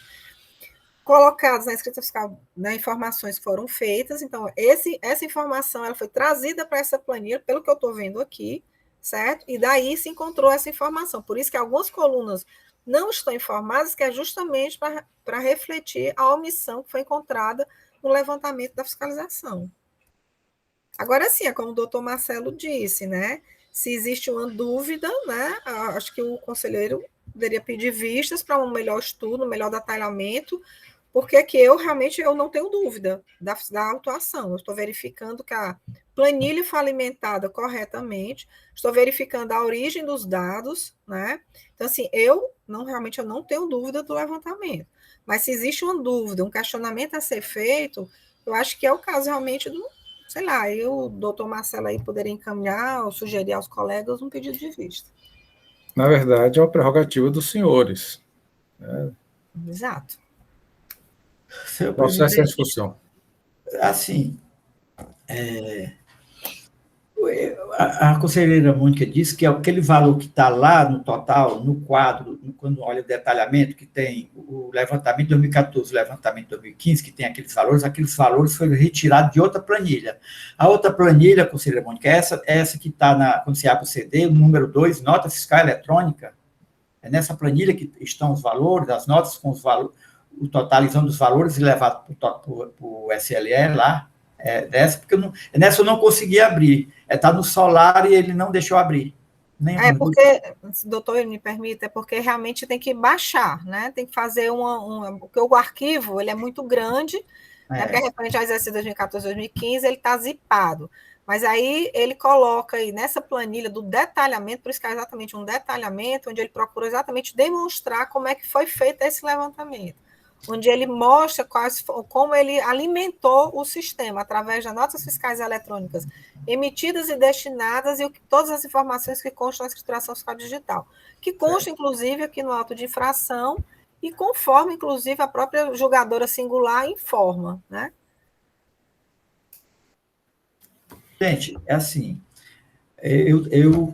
S3: colocadas na escrita fiscal, né, informações que foram feitas. Então, essa informação ela foi trazida para essa planilha, pelo que eu estou vendo aqui, certo? E daí se encontrou essa informação. Por isso que algumas colunas não estão informadas, que é justamente para refletir a omissão que foi encontrada no levantamento da fiscalização. Agora sim, é como o doutor Marcelo disse, né? Se existe uma dúvida, né? Acho que o conselheiro poderia pedir vistas para um melhor estudo, um melhor detalhamento, porque aqui eu realmente não tenho dúvida da autuação. Eu estou verificando que a planilha foi alimentada corretamente, estou verificando a origem dos dados, né? Então, assim, realmente não tenho dúvida do levantamento. Mas se existe uma dúvida, um questionamento a ser feito, eu acho que é o caso realmente do, sei lá, o doutor Marcelo aí poderia encaminhar ou sugerir aos colegas um pedido de vista.
S1: Na verdade, é uma prerrogativa dos senhores. Né?
S3: Exato.
S4: Senhor
S1: Processo em
S4: presidente,
S1: discussão.
S4: assim, a conselheira Mônica disse que aquele valor que está lá no total, no quadro, quando olha o detalhamento, que tem o levantamento de 2014, o levantamento de 2015, que tem aqueles valores foram retirados de outra planilha. A outra planilha, conselheira Mônica, essa que está quando você abre o CD, o número 2, nota fiscal eletrônica, é nessa planilha que estão os valores, as notas com os valores, o totalizando os valores e levado para o SLE lá, porque nessa eu não consegui abrir. Está no Solar e ele não deixou abrir.
S3: Porque, doutor, me permita, é porque realmente tem que baixar, né? Tem que fazer porque o arquivo ele é muito grande, né? Porque é referente ao exercício 2014, 2015, ele está zipado. Mas aí ele coloca aí nessa planilha do detalhamento, por isso que é exatamente um detalhamento, onde ele procura exatamente demonstrar como é que foi feito esse levantamento, onde ele mostra como ele alimentou o sistema através das notas fiscais eletrônicas emitidas e destinadas e todas as informações que constam na escrituração fiscal digital, que consta, inclusive, aqui no auto de infração e conforme, inclusive, a própria julgadora singular informa, né?
S4: Gente, é assim, eu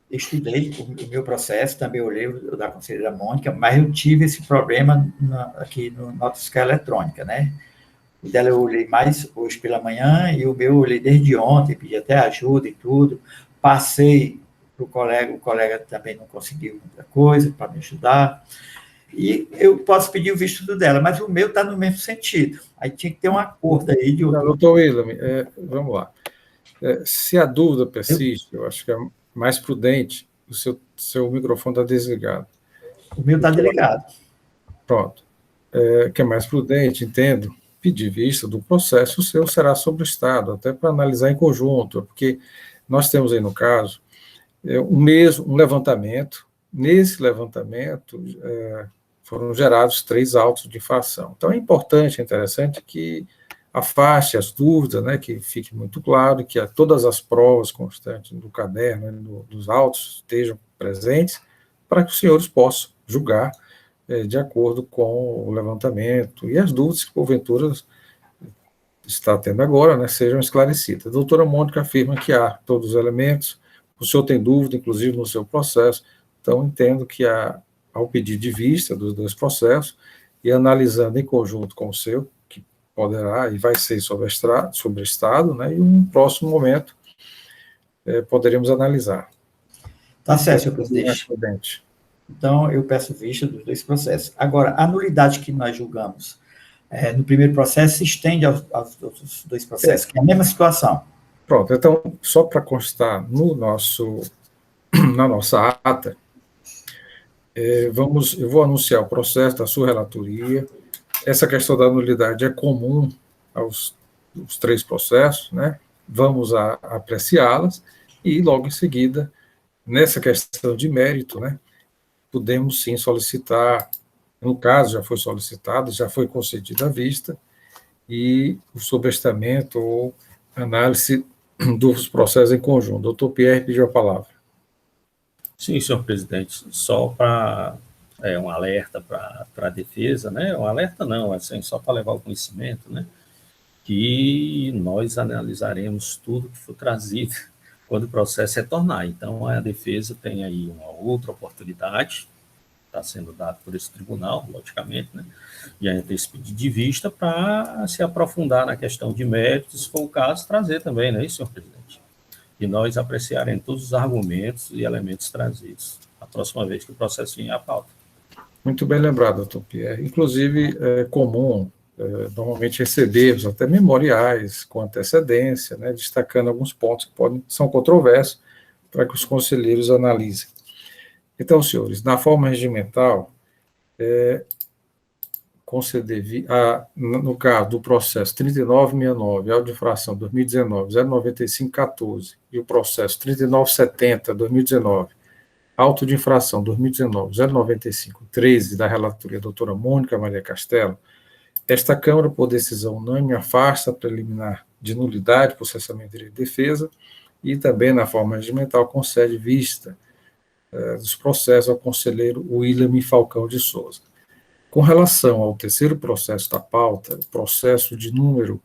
S4: estudei o meu processo, também olhei o da conselheira Mônica, mas eu tive esse problema aqui no nota fiscal eletrônica, né? O dela eu olhei mais hoje pela manhã e o meu eu olhei desde ontem, pedi até ajuda e tudo, passei para o colega também não conseguiu muita coisa para me ajudar, e eu posso pedir o visto do dela, mas o meu está no mesmo sentido, aí tinha que ter um acordo aí de outro...
S1: Doutor William, vamos lá. Se a dúvida persiste, eu acho que é mais prudente, o seu microfone está desligado.
S4: O meu está desligado.
S1: Pronto. Que é mais prudente, entendo, pedir vista do processo, o seu será sobre o Estado, até para analisar em conjunto, porque nós temos aí no caso um levantamento, nesse levantamento foram gerados 3 autos de infração. Então é importante, é interessante que afaste as dúvidas, né, que fique muito claro, que todas as provas constantes do caderno, né, dos autos estejam presentes, para que os senhores possam julgar de acordo com o levantamento e as dúvidas que, porventura, está tendo agora, né, sejam esclarecidas. A doutora Mônica afirma que há todos os elementos, o senhor tem dúvida, inclusive, no seu processo, então entendo que ao pedir de vista dos 2 processos e analisando em conjunto com o seu, que poderá e vai ser sobre Estado, né, e um próximo momento poderemos analisar.
S4: Tá certo, senhor presidente. Então, eu peço vista dos 2 processos. Agora, a nulidade que nós julgamos no primeiro processo se estende aos outros 2 processos, que é a mesma situação.
S1: Pronto, então, só para constar na nossa ata, eu vou anunciar o processo da sua relatoria. Essa questão da nulidade é comum aos 3 processos, né? Vamos apreciá-las e, logo em seguida, nessa questão de mérito, né, podemos sim solicitar, no caso já foi solicitado, já foi concedida a vista, e o sobrestamento ou análise dos processos em conjunto. Doutor Pierre pediu a palavra.
S7: Sim, senhor presidente, só para um alerta para a defesa, né? Um alerta não, assim, só para levar o conhecimento, né? que nós analisaremos tudo que for trazido quando o processo retornar. Então, a defesa tem aí uma outra oportunidade, está sendo dado por esse tribunal, logicamente, né? Diante desse pedido de vista, para se aprofundar na questão de méritos, se for o caso, trazer também, não é isso, senhor presidente? E nós apreciaremos todos os argumentos e elementos trazidos a próxima vez que o processo vier à pauta.
S1: Muito bem lembrado, doutor Pierre. Inclusive, é comum, normalmente, recebermos até memoriais com antecedência, né, destacando alguns pontos que são controversos, para que os conselheiros analisem. Então, senhores, na forma regimental, no caso do processo 3969, auto de infração 2019, 09514, e o processo 3970, 2019, auto de infração 2019, 09513, da relatoria doutora Mônica Maria Castelo, esta Câmara, por decisão unânime, afasta a preliminar de nulidade por cessamento de direito de defesa e também, na forma regimental, concede vista dos processos ao conselheiro William Falcão de Souza. Com relação ao terceiro processo da pauta, processo de número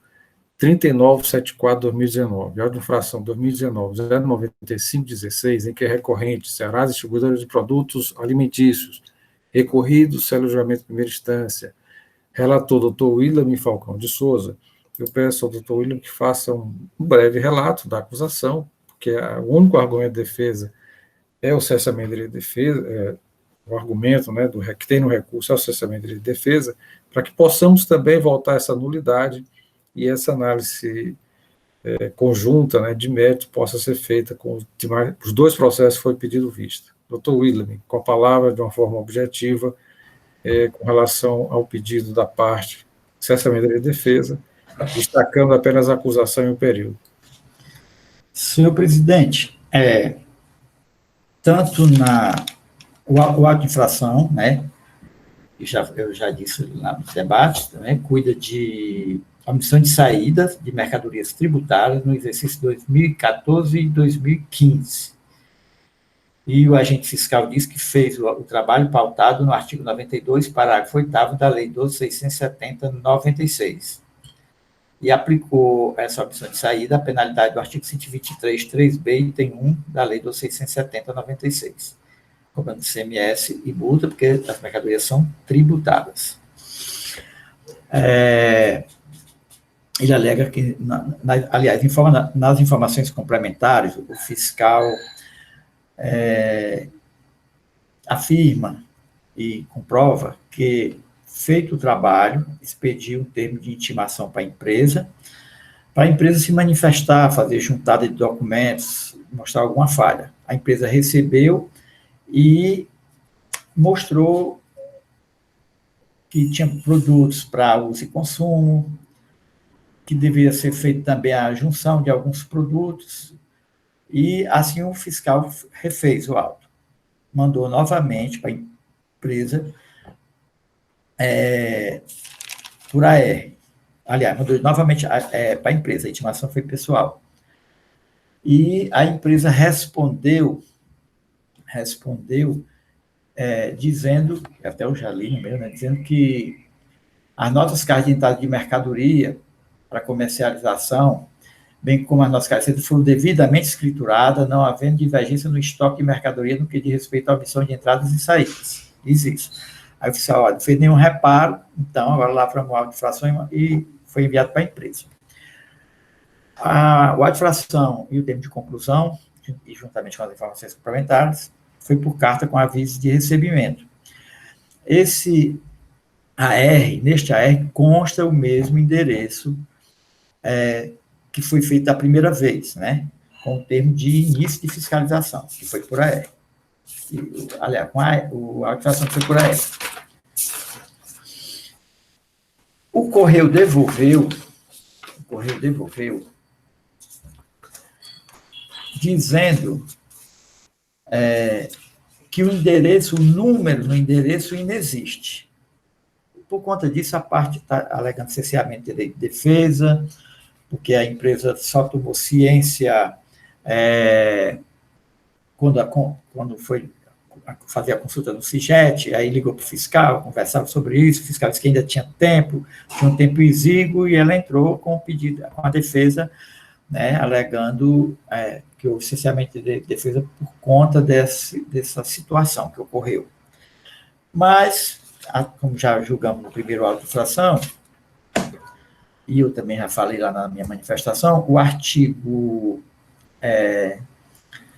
S1: 3974-2019, auto de infração 2019-09516, em que é recorrente Ceará Distribuidora de Produtos Alimentícios, recorrido, célula de julgamento de primeira instância, relator doutor William Falcão de Souza, eu peço ao doutor William que faça um breve relato da acusação, porque o único argumento de defesa é o cessamento de direito de defesa, o argumento, né, que tem no recurso é o cessamento de direito de defesa, para que possamos também voltar a essa nulidade e essa análise conjunta, né, de mérito possa ser feita com os dois processos que foi pedido vista. Doutor William, com a palavra, de uma forma objetiva, com relação ao pedido da parte cessamento de direito de defesa, destacando apenas a acusação e o período.
S4: Senhor presidente, tanto o ato de infração, né, eu já disse lá nos debates, também, cuida de omissão de saída de mercadorias tributárias no exercício 2014 e 2015. E o agente fiscal diz que fez o trabalho pautado no artigo 92, parágrafo 8º da Lei 12.670/96. E aplicou essa omissão de saída à penalidade do artigo 123, 3b, item 1 da Lei 12.670/96. Cobrando ICMS e multa, porque as mercadorias são tributadas. Ele alega que, aliás, nas informações complementares, o fiscal afirma e comprova que, feito o trabalho, expediu um termo de intimação para a empresa se manifestar, fazer juntada de documentos, mostrar alguma falha. A empresa recebeu e mostrou que tinha produtos para uso e consumo, que deveria ser feita também a junção de alguns produtos, e assim o fiscal refez o auto. Mandou novamente para a empresa por AR. Aliás, mandou novamente para a empresa, a intimação foi pessoal. E a empresa respondeu dizendo, até eu já li no meu, né, dizendo que as notas fiscais de entrada de mercadoria para comercialização, bem como as notas fiscais foram devidamente escrituradas, não havendo divergência no estoque de mercadoria no que diz respeito à omissão de entradas e saídas. Diz isso. Aí o oficial não fez nenhum reparo, então agora lavramos o auto de infração e foi enviado para a empresa. O auto de infração e o termo de conclusão, e juntamente com as informações complementares, foi por carta com aviso de recebimento. Neste AR, consta o mesmo endereço que foi feito a primeira vez, né, com o termo de início de fiscalização, que foi por AR. Aliás, o auto de infração foi por AR. O Correio devolveu, dizendo que o número no endereço inexiste. Por conta disso, a parte está alegando cerceamento de direito de defesa, porque a empresa só tomou ciência quando foi fazia a consulta no CIGET, aí ligou para o fiscal, conversava sobre isso, o fiscal disse que ainda tinha um tempo exíguo, e ela entrou com o pedido, com a defesa, né, alegando que o licenciamento de defesa por conta dessa situação que ocorreu. Mas, como já julgamos no primeiro auto de infração, e eu também já falei lá na minha manifestação, o artigo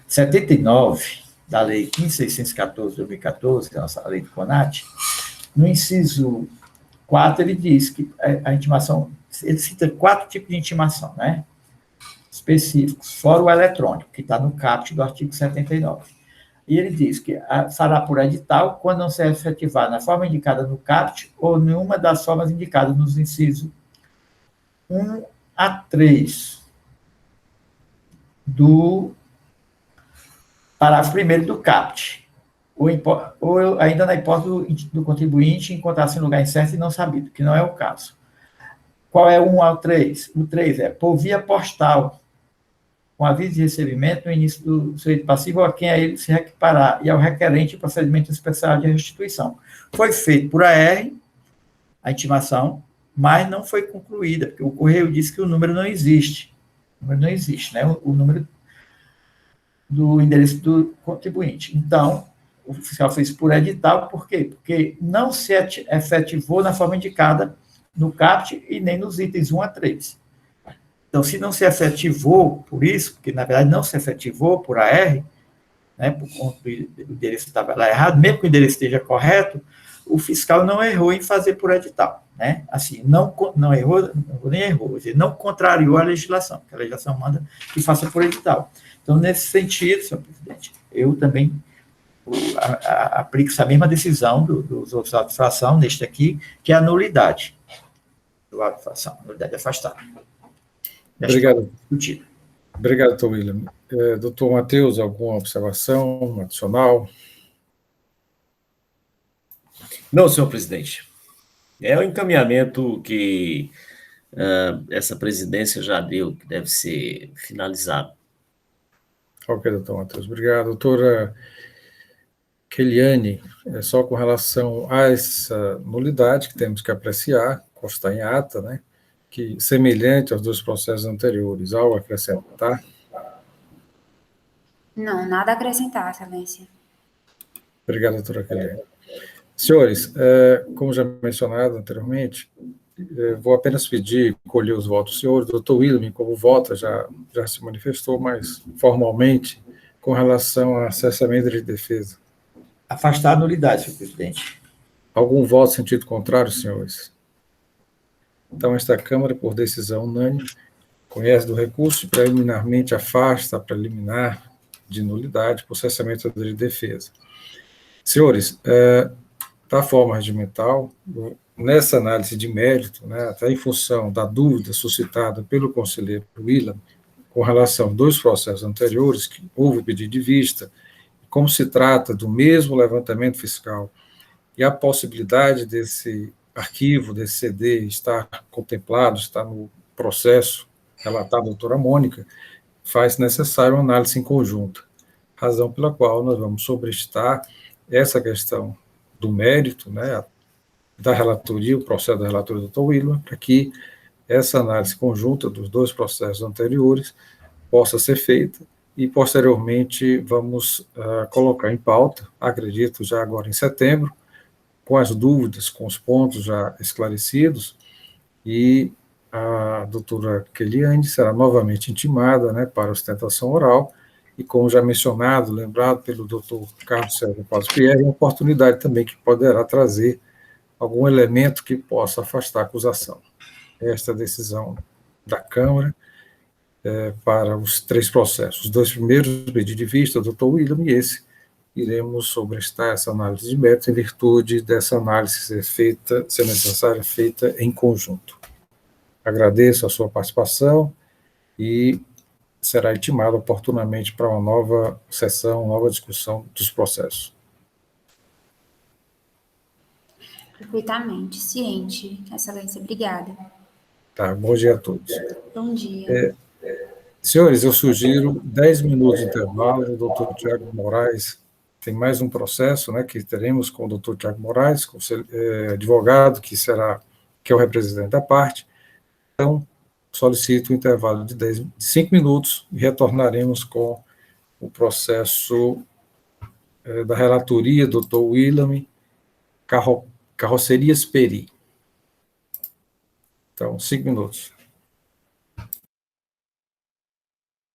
S4: 79 da Lei 15.614 de 2014, que é a nossa lei do CONAT, no inciso 4, ele diz que a intimação, ele cita 4 tipos de intimação, né, específicos, fora o eletrônico, que está no caput do artigo 79. E ele diz que fará por edital quando não se efetivar na forma indicada no caput ou nenhuma das formas indicadas nos incisos 1 a 3 do parágrafo 1º do caput, ou ainda na hipótese do contribuinte encontrar-se em lugar incerto e não sabido, que não é o caso. Qual é o 1 ao 3? O 3 é por via postal, com aviso de recebimento no início do sujeito passivo a quem a ele se requiparar, e ao requerente o procedimento especial de restituição. Foi feito por AR, a intimação, mas não foi concluída, porque o Correio disse que o número não existe. O número não existe, né? O número do endereço do contribuinte. Então, o fiscal fez por edital, por quê? Porque não se efetivou na forma indicada no caput e nem nos itens 1 a 3. Então, se não se efetivou por isso, porque na verdade não se efetivou por AR, né, por conta do endereço estava lá errado, mesmo que o endereço esteja correto, o fiscal não errou em fazer por edital, né? Assim, não errou, nem errou, não contrariou a legislação, que a legislação manda que faça por edital. Então, nesse sentido, senhor presidente, eu também aplico essa mesma decisão dos outros autos de infração, neste aqui, que é a nulidade do auto de infração, nulidade afastada.
S1: Obrigado. Obrigado, doutor William. Doutor Matheus, alguma observação adicional?
S5: Não, senhor presidente. É o encaminhamento que essa presidência já deu, que deve ser finalizado.
S1: Ok, doutor Matheus, obrigado. Doutora Keliane, só com relação a essa nulidade que temos que apreciar, constar em ata, né, que semelhante aos 2 processos anteriores, ao acrescentar?
S6: Não, nada a acrescentar, excelência.
S1: Obrigado, doutora Keliane. Senhores, como já mencionado anteriormente, vou apenas pedir, colher os votos dos senhores. O doutor William, como vota, já se manifestou, mas formalmente, com relação a cessamento de defesa.
S4: Afastar a nulidade, senhor presidente.
S1: Algum voto em sentido contrário, senhores? Então, esta Câmara, por decisão unânime, conhece do recurso e preliminarmente afasta a preliminar de nulidade por cessamento de defesa. Senhores, da forma regimental, nessa análise de mérito, né, até em função da dúvida suscitada pelo conselheiro William, com relação a 2 processos anteriores, que houve pedido de vista, como se trata do mesmo levantamento fiscal e a possibilidade desse arquivo, desse CD, estar contemplado, estar no processo relatado à doutora Mônica, faz necessário uma análise em conjunto, razão pela qual nós vamos sobrestar essa questão do mérito, né, da relatoria, o processo da relatoria do Dr. William, para que essa análise conjunta dos 2 processos anteriores possa ser feita e, posteriormente, vamos colocar em pauta, acredito já agora em setembro, com as dúvidas, com os pontos já esclarecidos, e a doutora Keliane será novamente intimada, né, para ostentação oral, e como já mencionado, lembrado pelo doutor Carlos Sérgio Paz Pierre, uma oportunidade também que poderá trazer algum elemento que possa afastar a acusação. Esta decisão da Câmara para os 3 processos. Os 2 primeiros, pedido de vista, do doutor William, e esse iremos sobrestar essa análise de mérito em virtude dessa análise ser feita, se necessária, feita em conjunto. Agradeço a sua participação e será intimado oportunamente para uma nova sessão, nova discussão dos processos.
S6: Perfeitamente, ciente, excelência, obrigada.
S1: Tá, bom dia a todos.
S6: Bom dia.
S1: Senhores, eu sugiro 10 minutos de intervalo, o doutor Tiago Moraes tem mais um processo, né, que teremos com o doutor Tiago Moraes, advogado, que é o representante da parte. Então, solicito um intervalo de 5 minutos e retornaremos com o processo da relatoria, doutor William Carrocerias Peri. Então, 5 minutos.